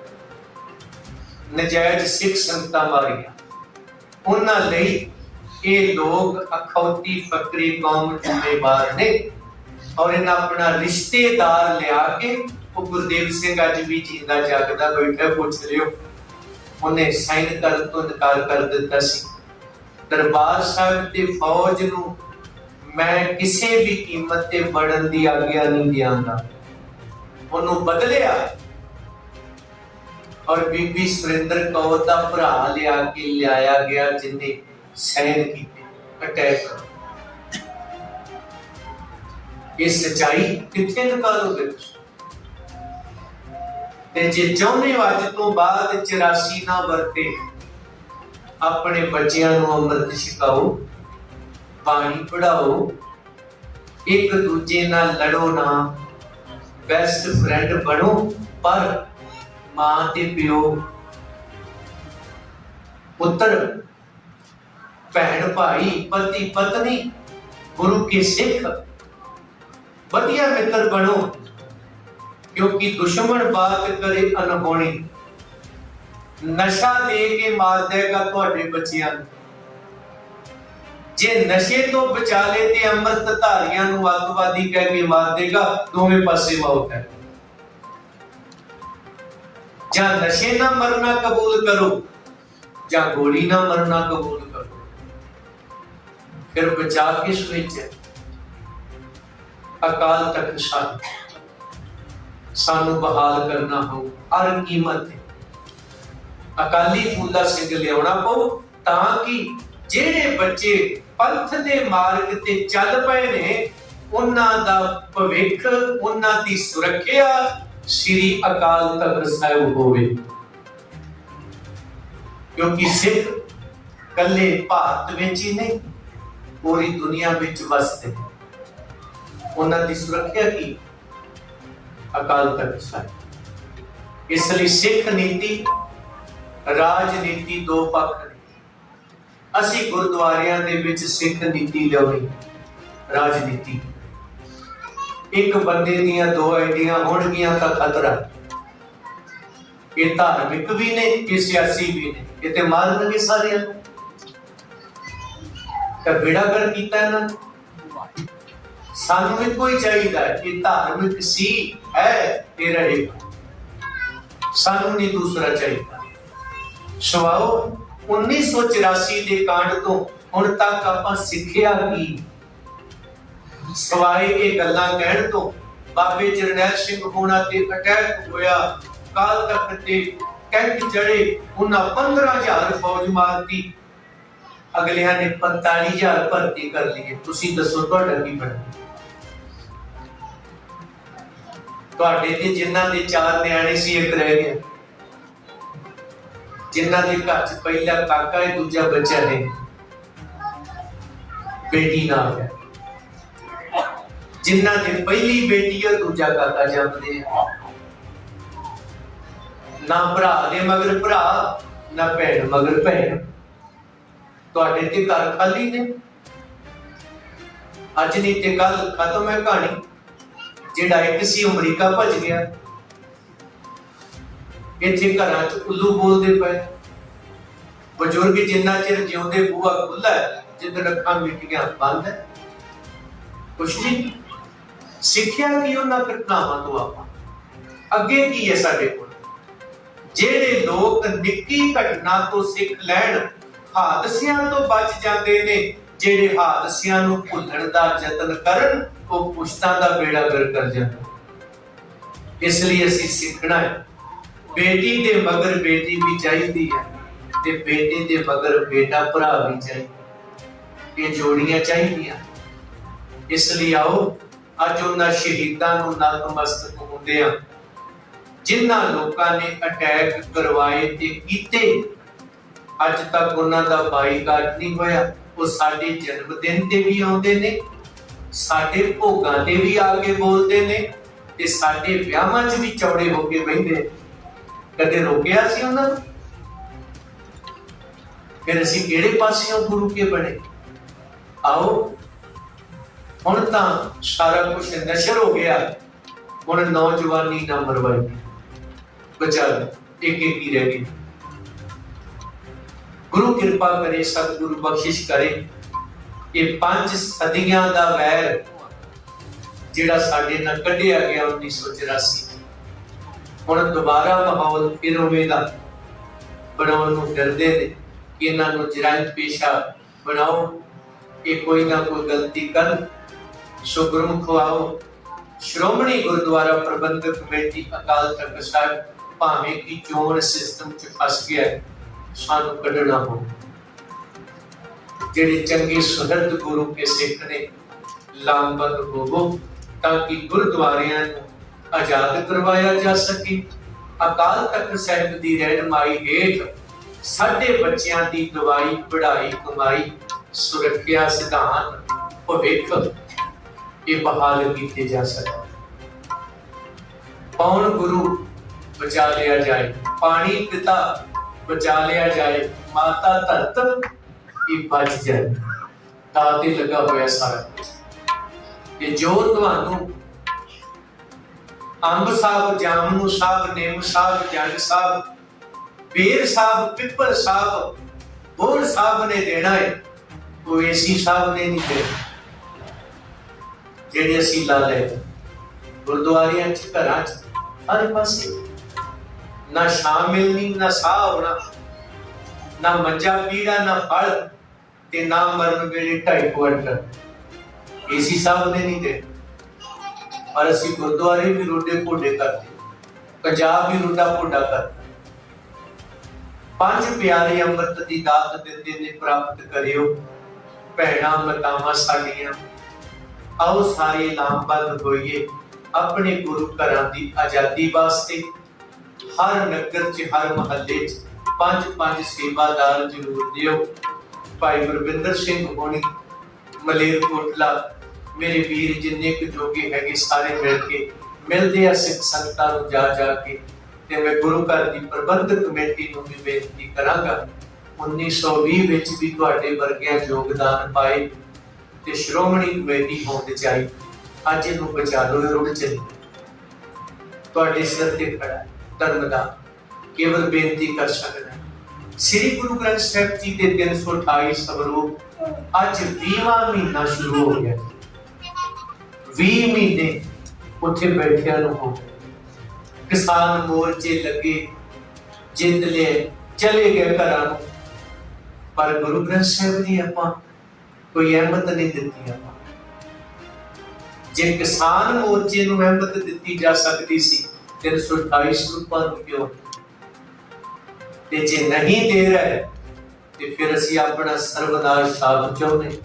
Speaker 2: नजायज सिख संगतां मारियां। उन्हां लई ये लोग अखौती फकरी कौम जिम्मेवार ने। और इन्हां अपना रिश्तेदार लिया के, वो गुरदेव सिंह अज भी जींदा जागदा बैठा, पुछ लियो ਉਹਨੇ ਸਾਈਨ ਕਰਨ ਤੋਂ ਇਨਕਾਰ ਕਰ ਦਿੱਤਾ ਸੀ। ਦਰਬਾਰ ਸਾਹਿਬ ਤੇ ਫੌਜ ਨੂੰ ਮੈਂ ਕਿਸੇ ਵੀ ਕੀਮਤ ਤੇ ਵੜਨ ਦੀ ਆਗਿਆ ਨਹੀਂ ਦਿਆਂਗਾ। ਉਹਨੂੰ ਬਦਲਿਆ ਔਰ ਬੀਬੀ ਸੁਰਿੰਦਰ ਕੌਰ ਦਾ ਭਰਾ ਲਿਆਇਆ ਗਿਆ, ਜਿਨੇ ਸਾਈਨ ਕੀਤੇ ਅਟੈਕ। ਇਹ ਸੱਚਾਈ ਕਿੱਥੇ ਨਿਕਾਲੋਗੇ ਤੁਸੀਂ? ਤੇ ਜੇ ਚਾਹੁੰਦੇ ਹੋ ਅੱਜ ਤੋਂ ਬਾਅਦ 84 ਨਾ ਵਰਤੇ, ਆਪਣੇ ਬੱਚਿਆਂ ਨੂੰ ਅੰਮ੍ਰਿਤ ਛਕਾਓ, ਬਾਣੀ ਪੜਾਓ, ਇੱਕ ਦੂਜੇ ਨਾਲ ਲੜੋ ਨਾ, ਬੈਸਟ ਫਰੈਂਡ ਬਣੋ, ਪਰ ਮਾਂ ਤੇ ਪਿਓ, ਪੁੱਤਰ, ਭੈਣ ਭਾਈ, ਪਤੀ ਪਤਨੀ, ਗੁਰੂ ਕੇ ਸਿੱਖ ਵਧੀਆ ਮਿੱਤਰ ਬਣੋ। ਕਿਉਂਕਿ ਦੁਸ਼ਮਣ ਬਾਤ ਕਰੇ ਅਨਹੋਣੀ, ਨਸ਼ਾ ਦੇ ਕੇ ਮਾਰ ਦੇਗਾ ਤੁਹਾਡੇ ਬੱਚਿਆਂ ਨੂੰ। ਜੇ ਨਸ਼ੇ ਤੋਂ ਬਚਾ ਲੇ ਤੇ ਅੰਮ੍ਰਿਤ ਧਾਰੀਆਂ ਨੂੰ ਅੱਤਵਾਦੀ ਕਹਿ ਕੇ ਮਾਰ ਦੇਗਾ, ਦੋਵੇਂ ਪਾਸੇ ਮੌਤ ਹੈ। ਜਾਂ ਨਸ਼ੇ ਨਾ ਮਰਨਾ ਕਬੂਲ ਕਰੋ, ਜਾਂ ਗੋਲੀ ਨਾ ਮਰਨਾ ਕਬੂਲ ਕਰੋ। ਫਿਰ ਬਚਾ ਕਿਸ ਵਿੱਚ ਹੈ? ਅਕਾਲ ਤਖਤ ਸਾਨੂੰ ਬਹਾਲ ਕਰਨਾ ਹੋ ਹਰ ਕੀਮਤ ਤੇ। ਅਕਾਲੀ ਫੂਲਾ ਸਿੰਘ ਲਿਆਉਣਾ ਪਊ, ਤਾਂ ਕਿ ਜਿਹੜੇ ਬੱਚੇ ਪੰਥ ਦੇ ਮਾਰਗ ਤੇ ਚੱਲ ਪਏ ਨੇ, ਉਹਨਾਂ ਦਾ ਭਵਿੱਖ, ਉਹਨਾਂ ਦੀ ਸੁਰੱਖਿਆ ਸ੍ਰੀ ਅਕਾਲ ਤਖਤ ਸਾਹਿਬ ਹੋਵੇ। ਕਿਉਂਕਿ ਸਿੱਖ ਕੱਲੇ ਭਾਰਤ ਵਿੱਚ ਹੀ ਨਹੀਂ, ਪੂਰੀ ਦੁਨੀਆ ਵਿੱਚ ਵਸਦੇ, ਉਹਨਾਂ ਦੀ ਸੁਰੱਖਿਆ ਕੀ? ਅਕਾਲ ਤਖਤ ਸਾਹਿਬ। ਇਸ ਲਈ ਸਿੱਖ ਨੀਤੀ, ਰਾਜਨੀਤੀ ਦੋ ਪੱਖ ਨੇ। ਅਸੀਂ ਗੁਰਦੁਆਰਿਆਂ ਦੇ ਵਿੱਚ ਸਿੱਖ ਨੀਤੀ ਲਿਆਉਣੀ, ਰਾਜਨੀਤੀ। ਇੱਕ ਬੰਦੇ ਦੀਆਂ ਦੋ ਆਈਡੀਆਂ ਹੋਣਗੀਆਂ ਤਾਂ ਖਤਰਾ। ਇਹ ਧਾਰਮਿਕ ਵੀ ਨੇ, ਇਹ ਸਿਆਸੀ ਵੀ ਨੇ, ਇਹ ਤੇ ਮਾਰਨਗੇ ਸਾਰਿਆਂ ਨੂੰ। ਤਾਂ ਬੇੜਾਗਰ ਕੀਤਾ ਇਹਨਾਂ ਨੇ। ਸਾਨੂੰ ਵੀ ਕੋਈ ਚਾਹੀਦਾ ਕਿ ਧਾਰਮਿਕ ਸੀ, ਹੈ ਤੇ ਰਹੇਗਾ, ਸਾਨੂੰ ਨਹੀਂ ਦੂਸਰਾ ਚਾਹੀਦਾ। ਸਵਾਓ 1984 ਦੇ ਕਾਂਡ ਤੋਂ ਹੁਣ ਤੱਕ ਆਪਾਂ ਸਿੱਖਿਆ ਕੀ? ਸਵਾਏ ਇਹ ਗੱਲਾਂ ਕਹਿਣ ਤੋਂ, ਬਾਬੇ ਜਰਨੈਲ ਸਿੰਘ ਹੋਣਾ ਤੇ ਅਟੈਕ ਹੋਇਆ, ਕਾਲ ਤਖਤ ਤੇ ਕੈਂਪ ਚੜੇ, ਉਹਨਾਂ 15,000 ਫੌਜ ਮਾਰਤੀ, ਅਗਲਿਆਂ ਨੇ 45,000 ਭਰਤੀ ਕਰ ਲਈਏ। ਤੁਸੀਂ ਦੱਸੋ ਤੁਹਾਡਾ ਕੀ ਬਣਿਆ? ਤੁਹਾਡੇ ਤੇ ਜਿਨ੍ਹਾਂ ਦੇ 4 ਨਿਆਣੇ ਸੀ, ਇੱਕ ਰਹਿ ਗਿਆ। ਜਿਨ੍ਹਾਂ ਦੇ ਘਰ ਚ ਪਹਿਲਾ ਕਾਕਾ ਹੈ, ਦੂਜਾ ਬੱਚਾ ਨਹੀਂ, ਬੇਟੀ ਨਾ ਹੈ। ਜਿਨ੍ਹਾਂ ਦੀ ਪਹਿਲੀ ਬੇਟੀ ਹੈ, ਦੂਜਾ ਕਾਕਾ ਜੰਮਦੇ ਆ। ਨਾ ਭਰਾ ਦੇ ਮਗਰ ਭਰਾ, ਨਾ ਭੈਣ ਮਗਰ ਭੈਣ। ਤੁਹਾਡੇ ਤੇ ਘਰ ਖਾਲੀ ਨੇ। ਅੱਜ ਨਹੀਂ ਤੇ ਕੱਲ ਖਤਮ ਹੈ ਕਹਾਣੀ। ਜਿਹੜਾ ਇੱਕ ਸੀ ਅਮਰੀਕਾ ਭੱਜ ਗਿਆ, ਇੱਥੇ ਘਰਾਂ ਚ ਉੱਲੂ ਬੋਲਦੇ ਪਏ। ਬਜ਼ੁਰਗ ਜਿੰਨਾ ਚਿਰ ਜਿਉਂਦੇ ਬੂਹਾ ਖੁੱਲਾ, ਜਿੱਦਣ ਅੱਖਾਂ ਮੀਟੀਆਂ ਬੰਦ ਹੈ। ਕੁਛ ਨਹੀਂ ਸਿੱਖਿਆ ਕੀ ਉਹਨਾਂ ਘਟਨਾਵਾਂ ਤੋਂ? ਆਪਾਂ ਅੱਗੇ ਕੀ ਹੈ ਸਾਡੇ ਕੋਲ? ਜਿਹੜੇ ਲੋਕ ਨਿੱਕੀ ਘਟਨਾ ਤੋਂ ਸਿੱਖ ਲੈਣ, ਹਾਦਸਿਆਂ ਤੋਂ ਬਚ ਜਾਂਦੇ ਨੇ। ਜਿਹੜੇ ਹਾਦਸਿਆਂ ਨੂੰ ਭੁੱਲਣ ਦਾ ਯਤਨ ਕਰਨ, ਉਹ ਪੁਸ਼ਤਾਂ ਦਾ ਬੇੜਾ ਗਰਕ ਕਰ ਜਾਂਦਾ। ਇਸ ਲਈ ਅਸੀਂ ਸਿੱਖਣਾ ਹੈ। ਬੇਟੀ ਦੇ ਮਗਰ ਬੇਟੀ ਵੀ ਚਾਹੀਦੀ ਹੈ, ਤੇ ਬੇਟੇ ਦੇ ਮਗਰ ਬੇਟਾ ਭਰਾ ਵੀ ਚਾਹੀਦਾ। ਇਹ ਜੋੜੀਆਂ ਚਾਹੀਦੀਆਂ। ਇਸ ਲਈ ਆਓ ਅੱਜ ਉਹਨਾਂ ਸ਼ਹੀਦਾਂ ਨੂੰ ਨਤਮਸਤਕ ਹੁੰਦੇ ਆ, ਜਿਨ੍ਹਾਂ ਲੋਕਾਂ ਨੇ ਅਟੈਕ ਕਰਵਾਏ ਤੇ ਕੀਤੇ। ਅੱਜ ਤੱਕ ਉਹਨਾਂ ਦਾ ਬਾਈਕਾਟ ਨਹੀਂ ਹੋਇਆ। ਉਹ ਸਾਡੇ ਜਨਮ ਦਿਨ ਤੇ ਵੀ ਆਉਂਦੇ ਨੇ, ਸਾਡੇ ਭੋਗਾਂ ਤੇ ਵੀ ਆ ਕੇ ਬੋਲਦੇ ਨੇ, ਤੇ ਸਾਡੇ ਵਿਆਹਾਂ 'ਚ ਵੀ ਚੌੜੇ ਹੋ ਕੇ ਬੈਠਦੇ। ਕਦੇ ਰੋਕਿਆ ਸੀ ਉਹਨਾਂ ਨੂੰ? ਫਿਰ ਅਸੀਂ ਕਿਹੜੇ ਪਾਸਿਓਂ ਗੁਰੂ ਕੇ ਬਣੇ? ਆਓ ਹੁਣ ਤਾਂ ਸਾਰਾ ਕੁਝ ਨਸ਼ਰ ਹੋ ਗਿਆ। ਹੁਣ ਨੌਜਵਾਨੀ ਨਾ ਮਰਵਾਈ, ਬਚਾ ਇੱਕ ਹੀ ਰਹਿ ਗਈ। ਗੁਰੂ ਕਿਰਪਾ ਕਰੇ, ਸਤਿਗੁਰੂ ਬਖਸ਼ਿਸ਼ ਕਰੇ। ਇਹ 5 ਸਦੀਆਂ ਦਾ ਵੈਰ ਜਿਹੜਾ ਸਾਡੇ ਨਾਲ ਕੱਢਿਆ ਗਿਆ 1984, ਹੁਣ ਦੁਬਾਰਾ ਮਾਹੌਲ ਫਿਰ ਉਵੇਂ ਦਾ ਬਣਾਉਣ ਨੂੰ ਡਰਦੇ ਨੇ ਕਿ ਇਹਨਾਂ ਨੂੰ ਜਰਾਇਮ ਪੇਸ਼ਾ ਬਣਾਓ, ਇਹ ਕੋਈ ਨਾ ਕੋਈ ਗਲਤੀ ਕਰਨ। ਸੋ ਗੁਰਮੁਖ ਆਓ, ਸ਼੍ਰੋਮਣੀ ਗੁਰਦੁਆਰਾ ਪ੍ਰਬੰਧਕ ਕਮੇਟੀ ਅਕਾਲ ਤਖਤ ਸਾਹਿਬ ਭਾਵੇਂ ਕਿ ਚੋਣ ਸਿਸਟਮ 'ਚ ਫਸ ਗਿਆ, ਸਾਨੂੰ ਕੱਢਣਾ ਹੋ। ਜਿਹੜੇ ਚੰਗੇ ਸੁਹਿਰਦ ਗੁਰੂ ਕੇ ਸਿੱਖ ਨੇ, ਲਾਮਬੰਦ ਹੋਵੋ ਤਾਂ ਕਿ ਗੁਰਦੁਆਰਿਆਂ ਨੂੰ ਆਜ਼ਾਦ ਕਰਵਾਇਆ ਜਾ ਸਕੇ। ਅਕਾਲ ਤਖਤ ਸਾਹਿਬ ਦੀ ਰਹਿਨਮਾਈ ਹੇਠ ਸਾਡੇ ਬੱਚਿਆਂ ਦੀ ਦਵਾਈ, ਪੜ੍ਹਾਈ, ਕਮਾਈ, ਸੁਰੱਖਿਆ, ਸਿਧਾਂਤ, ਭਵਿੱਖ ਇਹ ਬਹਾਲ ਕੀਤੇ ਜਾ ਸਕਣ। ਪੌਣ ਗੁਰੂ ਬਚਾ ਲਿਆ ਜਾਏ, ਪਾਣੀ ਪਿਤਾ ਬਚਾ ਲਿਆ ਜਾਏ, ਮਾਤਾ ਧਰਤ ਇਹ ਬਚ ਜਾਏ। ਦਾਤੇ ਲੱਗਾ ਹੋਇਆ ਸਾਰਾ ਕੁਝ। ਤੇ ਜੋ ਤੁਹਾਨੂੰ ਅੰਬ ਸਾਹਿਬ, ਜਾਮਨੂ ਸਾਹਿਬ, ਨਿੰਮ ਸਾਹਿਬ, ਜੰਡ ਸਾਹਿਬ, ਬੇਰ ਸਾਹਿਬ, ਪਿੱਪਲ ਸਾਹਿਬ, ਬੋੜ ਸਾਹਿਬ ਨੇ ਦੇਣਾ ਹੈ, ਉਹ ਏਸੀ ਸਾਹਿਬ ਨੇ ਨਹੀਂ ਦੇਣਾ। ਜਿਹੜੇ ਅਸੀਂ ਲਾ ਲਏ ਗੁਰਦੁਆਰਿਆਂ 'ਚ, ਘਰਾਂ 'ਚ, ਹਰ ਪਾਸੇ ਨਾ ਛਾਂ ਮਿਲਣੀ, ਨਾ ਸਾਹ ਆਉਣਾ, ਨਾ ਮੰਜਾ ਪੀੜਾ, ਨਾ ਫਲ, ਤੇ ਨਾ ਮਰਨ ਵੇਲੇ 2.5 ਕੁਆਂਟਲ। ਏਸੀ ਸਾਹਿਬ ਨੇ ਨਹੀਂ ਦੇਣਾ। ਪਰ ਅਸੀਂ ਗੁਰਦੁਆਰੇ ਵੀ ਰੋਡੇ ਪੋਡੇ ਕਰਦੇ, ਪੰਜਾਬ ਵੀ ਰੋਡਾ ਪੋਡਾ ਕਰਦਾ। 5 ਪਿਆਰੇ ਅੰਮ੍ਰਿਤ ਦੀ ਦਾਤ ਦਿੰਦੇ ਨੇ, ਪ੍ਰਾਪਤ ਕਰਿਓ ਭੈਣਾਂ ਮਾਤਾਵਾਂ ਸਾਡੀਆਂ। ਆਓ ਸਾਰੇ ਲਾਮਬੰਦ ਹੋਈਏ ਆਪਣੇ ਗੁਰੂ ਘਰਾਂ ਦੀ ਆਜ਼ਾਦੀ ਵਾਸਤੇ। ਹਰ ਨਗਰ 'ਚ, ਹਰ ਮਹੱਲੇ 'ਚ 5-5 ਸੇਵਾਦਾਰ ਜ਼ਰੂਰ ਦਿਓ। ਭਾਈ ਗੁਰਵਿੰਦਰ ਸਿੰਘ ਹੋਣੀ, ਮਲੇਰਕੋਟਲਾ, ਮੇਰੇ ਵੀਰ ਜਿੰਨੇ ਕੁ ਜੋਗੇ ਹੈਗੇ ਸਾਰੇ ਮਿਲ ਕੇ ਮਿਲਦੇ ਆ ਸਿੱਖ ਸੰਗਤਾਂ ਨੂੰ ਜਾ ਕੇ। ਤੇ ਮੈਂ ਗੁਰੂ ਘਰ ਦੀ ਪ੍ਰਬੰਧਕ ਕਮੇਟੀ ਨੂੰ ਵੀ ਬੇਨਤੀ ਕਰਾਂਗਾ, 1920 ਵਿੱਚ ਵੀ ਤੁਹਾਡੇ ਵਰਗਿਆਂ ਯੋਗਦਾਨ ਪਾਏ ਤੇ ਸ਼੍ਰੋਮਣੀ ਕਮੇਟੀ ਹੋਣੀ ਚਾਹੀਦੀ। ਅੱਜ ਇਹਨੂੰ ਬਚਾ ਲਓ, ਰੁੜ ਚੱਲੀ। ਤੁਹਾਡੇ ਸਿਰ ਤੇ ਖੜਾ ਧਰਮ ਦਾ ਕੇਵਲ ਬੇਨਤੀ ਕਰ ਸਕਦਾ। ਸ੍ਰੀ ਗੁਰੂ ਗ੍ਰੰਥ ਸਾਹਿਬ ਜੀ ਦੇ 328 ਸਵਰੂਪ ਅੱਜ 20ਵਾਂ ਮਹੀਨਾ ਸ਼ੁਰੂ ਹੋ ਗਿਆ। 20 ਮਹੀਨੇ ਉੱਥੇ ਬੈਠਿਆਂ ਨੂੰ ਹੋ ਗਏ। ਕਿਸਾਨ ਮੋਰਚੇ ਲੱਗੇ, ਜਿੱਤ ਲਏ, ਚਲੇ ਗਏ ਘਰਾਂ ਨੂੰ, ਪਰ ਗੁਰੂ ਗ੍ਰੰਥ ਸਾਹਿਬ ਦੀ ਆਪਾਂ ਕੋਈ ਅਹਿਮਤ ਨਹੀਂ ਦਿੱਤੀ। ਆਪਾਂ ਜੇ ਕਿਸਾਨ ਮੋਰਚੇ ਨੂੰ ਅਹਿਮਤ ਦਿੱਤੀ ਜਾ ਸਕਦੀ ਸੀ 328 ਸਰੂਪਾਂ ਨੂੰ ਕਿਉਂ? ਤੇ ਜੇ ਨਹੀਂ ਦੇ ਰਹੇ ਤੇ ਫਿਰ ਅਸੀਂ ਆਪਣਾ ਸਰਵਨਾਸ਼ ਸਾਧ ਚਾਹੁੰਦੇ।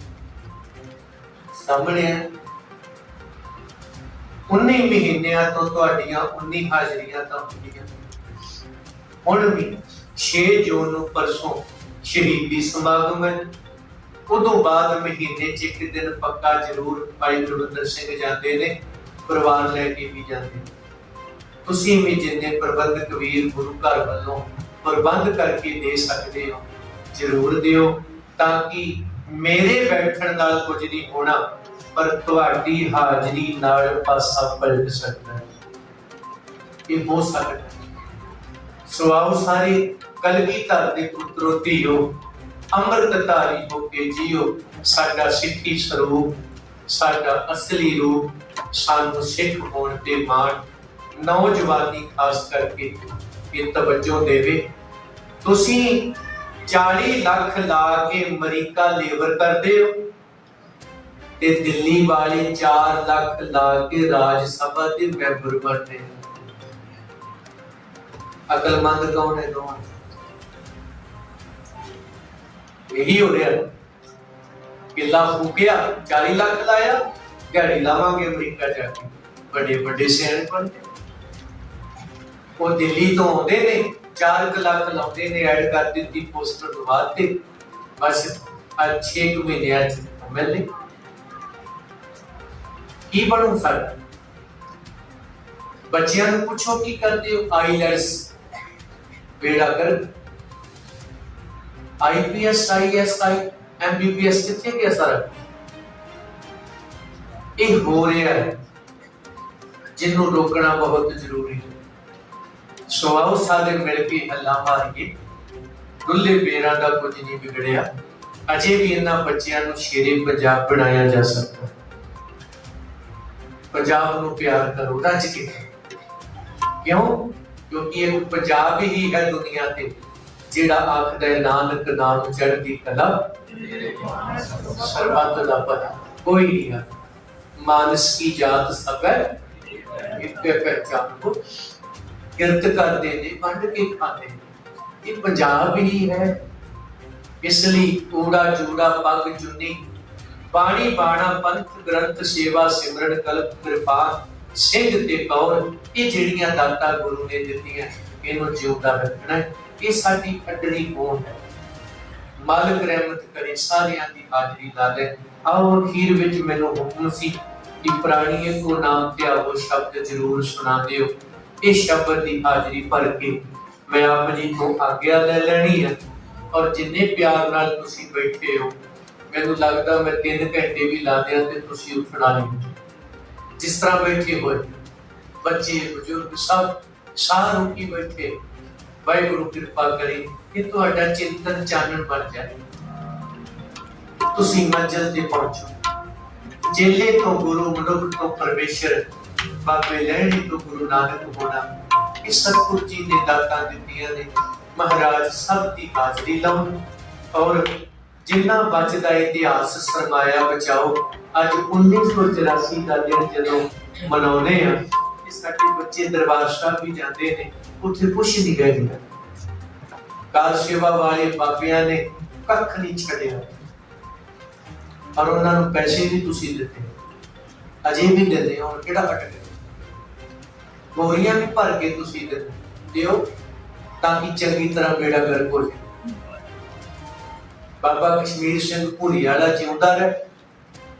Speaker 2: ਸਾਹਮਣੇ 19 ਮਹੀਨਿਆਂ ਤੋਂ ਤੁਹਾਡੀਆਂ 19 ਹਾਜ਼ਰੀਆਂ ਤਾਂ ਹੁੰਦੀਆਂ। ਹੁਣ ਵੀ 6 ਜੂਨ ਨੂੰ ਪਰਸੋਂ ਸ਼ਹੀਦੀ ਸਮਾਗਮ ਹੈ। ਉਦੋਂ ਬਾਅਦ ਮਹੀਨੇ 'ਚ ਇੱਕ ਦਿਨ ਪੱਕਾ ਜ਼ਰੂਰ ਭਾਈ ਗੁਰਵਿੰਦਰ ਸਿੰਘ ਜਾਂਦੇ ਨੇ, ਪਰਿਵਾਰ ਲੈ ਕੇ ਵੀ ਜਾਂਦੇ। ਤੁਸੀਂ ਵੀ ਜਿੰਨੇ ਪ੍ਰਬੰਧਕ ਵੀਰ ਗੁਰੂ ਘਰ ਵੱਲੋਂ ਪ੍ਰਬੰਧ ਕਰਕੇ ਦੇ ਸਕਦੇ ਹੋ ਜ਼ਰੂਰ ਦਿਓ, ਤਾਂ ਕਿ ਮੇਰੇ ਬੈਠਣ ਨਾਲ ਕੁਝ ਨਹੀਂ ਹੋਣਾ, ਪਰ ਤੁਹਾਡੀ ਹਾਜ਼ਰੀ ਨਾਲ ਪਾਸਾ ਪਲਟ ਸਕਦਾ ਹੈ। ਇਹ ਹੋ ਸਕਦਾ ਹੈ। ਸੋ ਆਓ ਸਾਰੇ ਕਲਗੀਧਰ ਦੇ ਪੁੱਤਰੋ ਧੀਓ, ਅੰਮ੍ਰਿਤਧਾਰੀ ਹੋ ਕੇ ਜੀਓ। ਸਾਡਾ ਸਿੱਖੀ ਸਰੂਪ, ਸਾਡਾ ਅਸਲੀ ਰੂਪ, ਸਾਨੂੰ ਸਿੱਖ ਹੋਣ ਤੇ ਮਾਣ। ਨੌਜਵਾਨੀ ਖਾਸ ਕਰਕੇ ਇਹ ਤਵੱਜੋ ਦੇਵੇ। ਤੁਸੀਂ 40 ਲੱਖ ਲਾ ਕੇ ਅਮਰੀਕਾ ਲੇਬਰ ਕਰਦੇ ਹੋ ਤੇ ਦਿੱਲੀ ਵਾਲੇ 4 ਲੱਖ ਲਾ ਕੇ ਰਾਜ ਸਭਾ ਦੇ ਮੈਂਬਰ ਬਣਦੇ। ਅਕਲਮੰਦ ਕੌਣ ਹੈ ਦੋਵਾਂ? ਇਹੀ ਹੋ ਰਿਹਾ। ਕਿੱਲਾ ਫੂਕਿਆ, 40 ਲੱਖ ਲਾਇਆ, ਦਿਹਾੜੀ ਲਾਵਾਂਗੇ ਅਮਰੀਕਾ ਜਾ ਕੇ। ਵੱਡੇ ਵੱਡੇ ਸਿਆਣੇ ਬਣਦੇ। ਉਹ ਦਿੱਲੀ ਤੋਂ ਆਉਂਦੇ ਨੇ, 4 ਲੱਖ ਲਾਉਂਦੇ ਨੇ, ਐਡ ਕਰ ਦਿੱਤੀ, ਪੋਸਟਰ ਲਵਾਤੇ, ਬਸ 6 ਮਹੀਨਿਆਂ ਚ ਮਿਲਦੇ। ਕੀ ਬਣੂ ਸਾਡਾ? ਬੱਚਿਆਂ ਨੂੰ ਪੁੱਛੋ ਕੀ ਕਰਦੇ ਹੋ? ਆਈਲੈਟਸ ਬੇੜਾ ਕਰ, IPS, IAS, MBBS ਕਿੱਥੇ ਗਿਆ ਸਾਰਾ? ਇਹ ਹੋ ਰਿਹਾ ਹੈ, ਜਿਹਨੂੰ ਰੋਕਣਾ ਬਹੁਤ ਜ਼ਰੂਰੀ ਹੈ। ਸੋ ਆਓ ਸਾਰੇ ਮਿਲ ਕੇ ਹੱਲਾ ਮਾਰੀਏ। ਦੁੱਲੇ ਬੇਰਾਂ ਦਾ ਕੁਝ ਨਹੀਂ ਵਿਗੜਿਆ। ਅਜੇ ਵੀ ਇਹਨਾਂ ਬੱਚਿਆਂ ਨੂੰ ਸ਼ੇਰੇ ਪੰਜਾਬ ਬਣਾਇਆ ਜਾ ਸਕਦਾ। ਪੰਜਾਬ ਨੂੰ ਪਿਆਰ ਕਰੋ ਰੱਜ ਕੇ। ਕਿਉਂ? ਕਿਉਂਕਿ ਇਹ ਪੰਜਾਬ ਹੀ ਹੈ ਦੁਨੀਆ ਤੇ ਜਿਹੜਾ ਆਖਦਾ ਹੈ ਨਾਨਕ ਨਾਮ ਚੜ੍ਹਦੀ ਕਲਾ ਸਰਬੱਤ ਦਾ ਭਲਾ। ਕੋਈ ਨਹੀਂ ਹੈ ਮਾਨਸ ਕੀ ਜਾਤ ਸਭ ਹੈ ਇੱਕੇ ਪਹਿਚਾਨ ਕੋ। ਕਿਰਤ ਕਰਦੇ ਨੇ ਵੰਡ ਕੇ ਖਾਂਦੇ। ਇਹ ਪੰਜਾਬ ਹੀ ਹੈ, ਇਸ ਲਈ ਊੜਾ ਜੂੜਾ ਪੱਗ ਚੁੰਨੀ ਬਾਣੀ ਬਾਣਾ ਪੰਥ ਗ੍ਰੰਥ ਸੇਵਾ ਸਿਮਰਨ ਕਲਪ ਕਿਰਪਾਨ ਸਿੰਘ ਤੇ ਕੌਰ, ਇਹ ਜਿਹੜੀਆਂ ਦਾਤਾਂ ਗੁਰੂ ਨੇ ਦਿੱਤੀਆਂ ਇਹਨੂੰ ਜਿਉਂਦਾ ਰੱਖਣਾ ਹੈ। ਇਹ ਸਾਡੀ ਅੱਡਣੀ ਹੋਂਦ ਹੈ। ਮਾਲਕ ਰਹਿਮਤ ਕਰੇ ਸਾਰਿਆਂ ਦੀ ਹਾਜ਼ਰੀ ਲਾ ਲੈ। ਆਓ ਅਖੀਰ ਵਿੱਚ ਮੈਨੂੰ ਹੁਕਮ ਸੀ ਕਿ ਪ੍ਰਾਣੀਏ ਕੋ ਨਾਮ ਧਿਆਵੋ ਸ਼ਬਦ ਜ਼ਰੂਰ ਸੁਣਾ ਦਿਓ। ਇਹ ਸ਼ਬਦ ਦੀ ਹਾਜ਼ਰੀ ਭਰ ਕੇ ਮੈਂ ਆਪ ਜੀ ਤੋਂ ਆਗਿਆ ਲੈ ਲੈਣੀ ਹੈ। ਔਰ ਜਿੰਨੇ ਪਿਆਰ ਨਾਲ ਤੁਸੀਂ ਬੈਠੇ ਹੋ, ਮੈਨੂੰ ਲੱਗਦਾ ਮੈਂ 3 ਘੰਟੇ ਵੀ ਲਾ ਦਿਆਂ ਤੇ ਤੁਸੀਂ ਉੱਠਣਾ ਨਹੀਂ। ਜਿਸ ਤਰ੍ਹਾਂ ਬੈਠੇ ਹੋਏ ਬੱਚੇ ਬਜ਼ੁਰਗ ਸਭ ਸਾਹ ਰੋਕੀ ਬੈਠੇ, ਵਾਹਿਗੁਰੂ ਕਿਰਪਾ ਕਰੇ ਕਿ ਤੁਹਾਡਾ ਚਿੰਤਨ ਚਾਨਣ ਬਣ ਜਾਏ, ਤੁਸੀਂ ਮੰਜ਼ਿਲ ਤੇ ਪਹੁੰਚੋ। ਜੇਲੇ ਤੋਂ ਗੁਰੂ, ਮਨੁੱਖ ਤੋਂ ਪਰਮੇਸ਼ਰ, ਬਾਬੇ ਲੈਣੀ ਤੋਂ ਗੁਰੂ ਨਾਨਕ ਹੋਣਾ, ਇਹ ਸਤਿਗੁਰੂ ਜੀ ਨੇ ਦਾਤਾਂ ਦਿੱਤੀਆਂ ਨੇ। ਮਹਾਰਾਜ ਸਭ ਦੀ ਹਾਜ਼ਰੀ ਲਾਉਣ ਔਰ ਜਿੰਨਾ ਬਚਦਾ ਇਤਿਹਾਸ ਸਰਮਾਇਆ ਬਚਾਓ। ਅੱਜ 1984 ਦਾ ਦਿਨ ਜਦੋਂ ਮਨਾਉਣੇ ਆ, ਇਹ ਸਾਡੇ ਬੱਚੇ ਦਰਬਾਰ ਸਾਹਿਬ ਵੀ ਜਾਂਦੇ ਨੇ, ਉੱਥੇ ਕੁਛ ਨਹੀਂ ਰਹਿ ਗਿਆ। ਕਾਰ ਸੇਵਾ ਵਾਲੇ ਬਾਬਿਆਂ ਨੇ ਕੱਖ ਨਹੀਂ ਛੱਡਿਆ ਔਰ ਉਹਨਾਂ ਨੂੰ ਪੈਸੇ ਵੀ ਤੁਸੀਂ ਦਿੱਤੇ, ਅਜੇ ਵੀ ਦਿੰਦੇ ਹੋ। ਹੁਣ ਕਿਹੜਾ ਹਟ ਗਿਆ? ਗੋਰੀਆਂ ਵੀ ਭਰ ਕੇ ਤੁਸੀਂ ਦਿਓ ਤਾਂ ਕਿ ਚੰਗੀ ਤਰ੍ਹਾਂ ਬੇੜਾ ਗਰਕ ਹੋ ਜਾਏ। ਬਾਬਾ ਕਸ਼ਮੀਰ ਸਿੰਘ ਭੂਰੀ ਵਾਲਾ ਜਿਉਂਦਾ ਰਹੇ,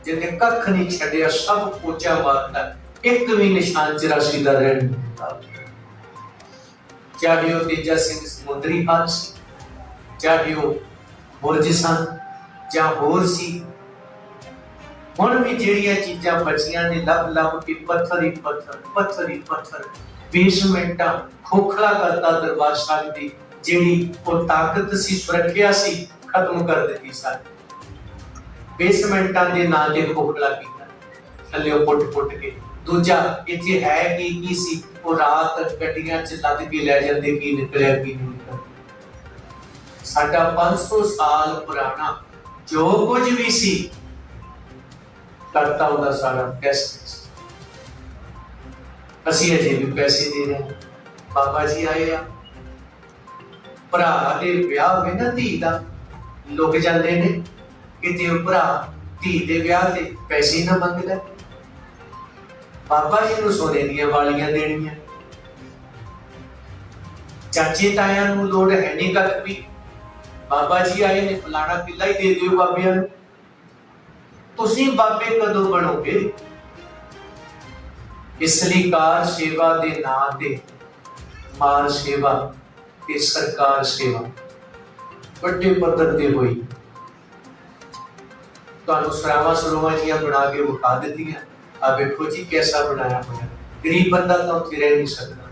Speaker 2: ਜਿਹਨੇ ਕੱਖ ਨਹੀਂ ਛੱਡਿਆ, ਸਭ ਪੋਚਾ ਮਾਰਦਾ, ਇੱਕ ਵੀ ਨਿਸ਼ਾਨ 84 ਦਾ ਰਹਿਣ ਨਹੀਂ ਦਿੱਤਾ। ਚਾਹੇ ਉਹ ਤੇਜਾ ਸਿੰਘ ਸਮੁੰਦਰੀ ਹਾਲ ਸੀ, ਚਾਹੇ ਉਹ ਬੁਰਜ ਸਨ ਜਾਂ ਹੋਰ ਸੀ। ਹੁਣ ਵੀ ਜਿਹੜੀਆਂ ਚੀਜ਼ਾਂ ਬਚੀਆਂ ਨੇ ਲੱਭ ਲੱਭ ਕੇ ਪੱਥਰ ਹੀ ਪੱਥਰ ਬੇਸਮੈਂਟਾਂ ਖੋਖਲਾ ਕਰਤਾ ਦਰਬਾਰ ਸਾਹਿਬ ਦੀ ਜਿਹੜੀ ਉਹ ਤਾਕਤ ਸੀ, ਸੁਰੱਖਿਆ ਸੀ, ਖਤਮ ਕਰ ਦਿੱਤੀ ਸਾਡੀ। ਬੇਸਮੈਂਟਾਂ ਦੇ ਨਾਂ ਤੇ ਖੋਖਲਾ ਕੀਤਾ, ਥੱਲੇ ਪੁੱਟ ਕੇ। ਦੂਜਾ ਇੱਥੇ ਹੈ ਕੀ ਸੀ, ਉਹ ਰਾਤ ਗੱਡੀਆਂ 'ਚ ਲੱਦ ਕੇ ਲੈ ਜਾਂਦੇ, ਕੀ ਨਿਕਲਿਆ ਕੀ ਨਹੀਂ ਨਿਕਲਿਆ। ਸਾਡਾ 500 ਸਾਲ ਪੁਰਾਣਾ ਜੋ ਕੁਝ ਵੀ ਸੀ ਕਰਤਾ ਉਹਦਾ ਸਾਰਾ ਟੈਸਟ। ਅਸੀਂ ਅਜੇ ਵੀ ਪੈਸੇ ਦੇ ਰਹੇ। ਬਾਬਾ ਜੀ ਆਏ ਆ, ਭਰਾ ਦੇ ਵਿਆਹ ਹੋਵੇ ਨਾ ਧੀ ਦਾ, ਲੁਕ ਜਾਂਦੇ ਨੇ ਕਿਤੇ ਉਹ ਭਰਾ ਧੀ ਦੇ ਵਿਆਹ ਤੇ ਪੈਸੇ ਨਾ ਮੰਗ ਲੈ। ਬਾਬਾ ਜੀ ਨੂੰ ਸੋਨੇ ਦੀਆਂ ਵਾਲੀਆਂ ਦੇਣੀਆਂ, ਚਾਚੇ ਤਾਇਆਂ ਨੂੰ ਲੋੜ ਹੈ ਨਹੀਂ ਕੱਖ ਵੀ। ਬਾਬਾ ਜੀ ਆਏ ਨੇ, ਫਲਾਣਾ ਕਿੱਲਾ ਹੀ ਦੇ ਦਿਓ ਬਾਬਿਆਂ ਨੂੰ। ਤੁਸੀਂ ਬਾਬੇ ਕਦੋਂ ਬਣੋਗੇ? ਇਸ ਲਈ ਕਾਰ ਸੇਵਾ ਦੇ ਨਾਂ ਤੇ ਮਾਰ ਸੇਵਾ ਤੇ ਸਰਕਾਰ ਸੇਵਾ ਵੱਡੇ ਪੱਧਰ ਤੇ ਹੋਈ। ਤੁਹਾਨੂੰ ਸਰਾਵਾਂ ਸਰੋਵਾਂ ਜੀਆਂ ਬਣਾ ਕੇ ਵਿਖਾ ਦਿੱਤੀਆਂ। ਆ ਵੇਖੋ ਜੀ ਕੈਸਾ ਬਣਾਇਆ ਹੋਇਆ। ਗਰੀਬ ਬੰਦਾ ਤਾਂ ਉੱਥੇ ਰਹਿ ਨਹੀਂ ਸਕਦਾ।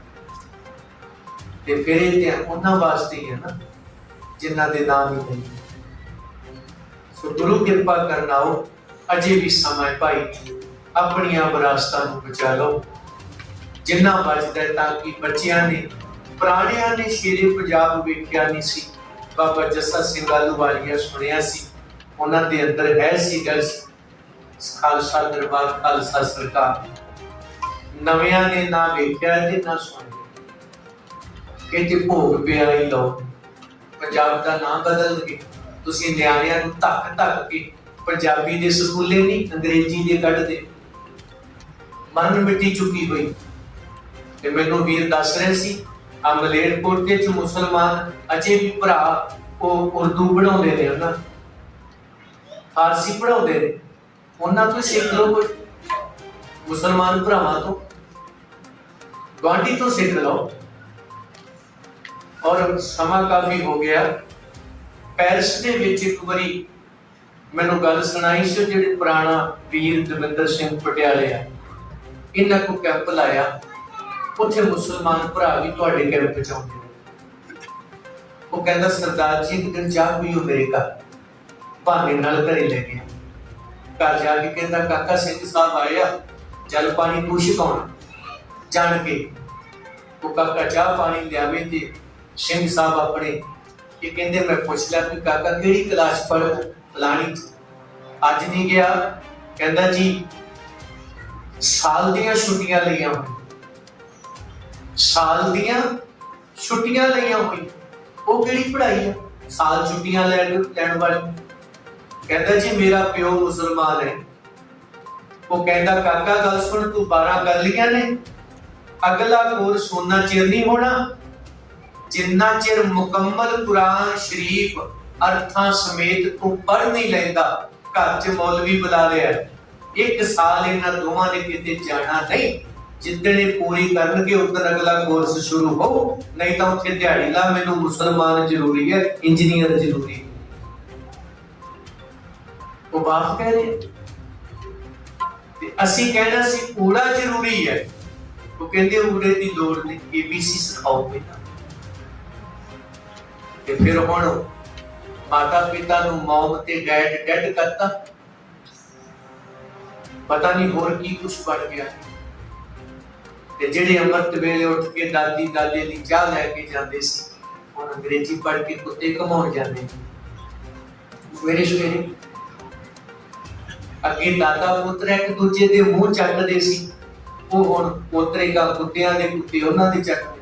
Speaker 2: ਤੇ ਫਿਰ ਇਹ ਤੇ ਉਹਨਾਂ ਵਾਸਤੇ ਹੀ ਹੈ ਨਾ ਜਿਨ੍ਹਾਂ ਦੇ ਨਾਮ ਹੀ ਨਹੀਂ। ਸੋ ਗੁਰੂ ਕਿਰਪਾ ਕਰਨ ਆਓ, ਅਜੇ ਵੀ ਸਮਾਂ ਭਾਈ, ਆਪਣੀਆਂ ਵਿਰਾਸਤਾਂ ਨੂੰ ਬਚਾ ਲਓ ਜਿੰਨਾ ਬਚਦਾ, ਤਾਂ ਕਿ ਬੱਚਿਆਂ ਨੇ, ਪੁਰਾਣਿਆਂ ਨੇ ਸ਼ੇਰੇ ਪੰਜਾਬ ਵੇਖਿਆ ਨਹੀਂ ਸੀ। ਬਾਬਾ ਜੱਸਾ ਸਿੰਘ ਆਹਲੂਵਾਲੀਆ ਸੁਣਿਆ ਸੀ, ਉਹਨਾਂ ਦੇ ਅੰਦਰ ਹੈ ਸੀ ਗੱਲ ਖਾਲਸਾ ਦਰਬਾਰ, ਖਾਲਸਾ ਸਰਕਾਰ। ਨਵਿਆਂ ਨੇ ਨਾ ਵੇਖਿਆ ਤੇ ਨਾ ਸੁਣਿਆ। ਇਹ ਤੇ ਭੋਗ ਪਿਆ ਹੀ ਲਓ। ਪੰਜਾਬ ਦਾ ਨਾਮ ਬਦਲ ਕੇ ਤੁਸੀਂ ਨਿਆਣਿਆਂ ਨੂੰ ਧੱਕ ਕੇ ਪੰਜਾਬੀ ਦੇ ਸਕੂਲੇ ਨਹੀਂ ਅੰਗਰੇਜ਼ੀ ਦੇ ਕੱਢਦੇ। ਮਨ ਮਿੱਟੀ ਚੁੱਕੀ ਹੋਈ। ਤੇ ਮੈਨੂੰ ਵੀਰ ਦੱਸ ਰਹੇ ਸੀ ਆ ਮਲੇਰਕੋਟੇ ਚ ਮੁਸਲਮਾਨ ਅਜੇ ਵੀ ਭਰਾ ਉਹ ਉਰਦੂ ਪੜਾਉਂਦੇ ਨੇ, ਉਹਨਾਂ ਫਾਰਸੀ ਪੜਾਉਂਦੇ ਨੇ। ਉਹਨਾਂ ਤੋਂ ਸਿੱਖ ਲਓ, ਕੁਝ ਮੁਸਲਮਾਨ ਭਰਾਵਾਂ ਤੋਂ, ਗੁਆਂਢੀ ਤੋਂ ਸਿੱਖ ਲਓ। ਔਰ ਸਮਾਂ ਕਾਫੀ ਹੋ ਗਿਆ। ਪੈਰਿਸ ਦੇ ਵਿੱਚ ਇੱਕ ਵਾਰੀ ਮੈਨੂੰ ਗੱਲ ਸੁਣਾਈ ਸੀ, ਜਿਹੜੇ ਪੁਰਾਣਾ ਵੀਰ ਦਵਿੰਦਰ ਸਿੰਘ ਪਟਿਆਲੇ ਆ, ਇਹਨਾਂ ਕੋ ਕੈਂਪ ਲਾਇਆ। ਉੱਥੇ ਮੁਸਲਮਾਨ ਭਰਾ ਵੀ ਤੁਹਾਡੇ ਕੈਂਪ ਚ ਆਉਂਦੇ ਨੇ। ਉਹ ਕਹਿੰਦਾ ਸਰਦਾਰ ਜੀ ਇੱਕ ਦਿਨ ਚਾਹ ਪੀਓ ਮੇਰੇ ਘਰ। ਬਹਾਨੇ ਨਾਲ ਘਰੇ ਲੈ ਗਿਆ। ਘਰ ਜਾ ਕੇ ਕਹਿੰਦਾ ਕਾਕਾ ਸਿੰਘ ਸਾਹਿਬ ਆਏ ਆ, ਜਲ ਪਾਣੀ ਨੂੰ ਛਕਾਉਣਾ। ਜਾਣ ਕੇ ਉਹ ਕਾਕਾ ਚਾਹ ਪਾਣੀ ਲਿਆਵੇ ਤੇ ਸਿੰਘ ਸਾਹਿਬ ਆਪਣੇ ये कहते मैं पूछ लिया कि काका केड़ी क्लास पढ़ फलानी अज नहीं गया कहता जी साल दियां छुट्टियां लिया साल दियां छुट्टियां लिया हुई वो केड़ी पढ़ाई है साल छुट्टियां लैण वाली कहता जी मेरा प्यो मुसलमान है वो कहता काका गल सुन तू 12 कर लिया ने अगला कोर्स उन्ना चिर नहीं होना जिन्ना चिर मुकम्मल कुरान शरीफ अर्थां समेत तू पढ़ नहीं लेंदा घर च मौलवी बुला लिया 1 साल इन्हां दोवां ने किते जाना नहीं जिद्दने पूरी करनगे उधर अगला कोर्स शुरू हो नहीं तो उत्थे दिहाड़ी ला मैनू मुसलमान जरूरी है इंजीनियर जरूरी है वो बात कह रहे असी कहना सी कूड़ा जरूरी है वो कहते उड़े की लोड़ नहीं ABC सिखाओ बेटा ते फिर हुण माता पिता नू मॉम ते डैड डेड करता पता नहीं होर की कुछ बन गया ते जेड़े अमृत वेले उठ के दादी दादे दी चाह लैके जांदे सी हुण अंग्रेजी पढ़ के कुत्ते कमाउण जांदे सवेरे सवेरे अगे दादा पुत्र एक दूजे दे मुंह चटदे सी वो हुण पोतरे का कुत्तियां दे कुत्ते उन्हां दे चटदे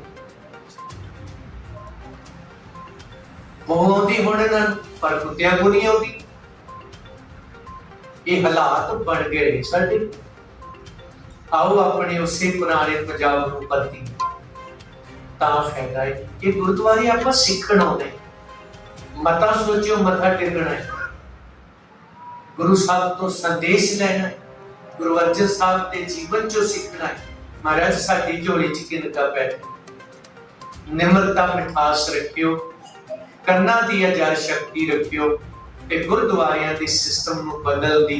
Speaker 2: मोह आउंदी हुण इन्हां पर कुत्तियां को नहीं आउंदी ये हालात बन गए साडे आओ अपने उसे पुराने पंजाब नूं परती तां फायदा है कि गुरुद्वारे आपां सिੱਖਣ आउंदे मता सोचियो मथा टेकना है गुरु साहब तो संदेश लेना गुरु अर्जन साहब के जीवन चो सीखना है महाराज साडी झोली च किनका बैठे निम्रता मिठास रखियो करना दी अजार शक्ति रखियो ते गुरुद्वारियां दे सिस्टम नूं बदल दी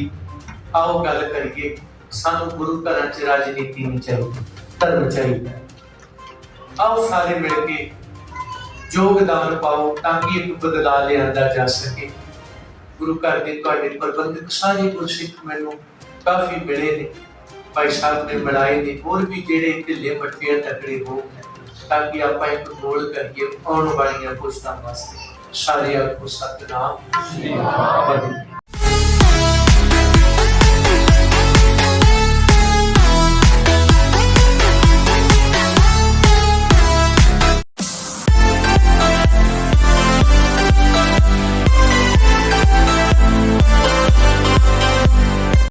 Speaker 2: आओ गल करिए सानू गुरु घरां च राजनीति नहीं चाहिए धर्म चाहिए आओ सारे मिलके योगदान पाओ ताकि एक बदलाव लिया जा सके गुरु घर के तुहाडे प्रबंधक सारे गुरसिख मैनू काफी मिले ने भाई साहब ने मिलाए ने और भी जेड़े ढिले मट्ठे तकड़े हो ताकि आपां एक गोल करिए आने वाली पुछतां वास्ते सारे आपको सतनाम श्री अकाल।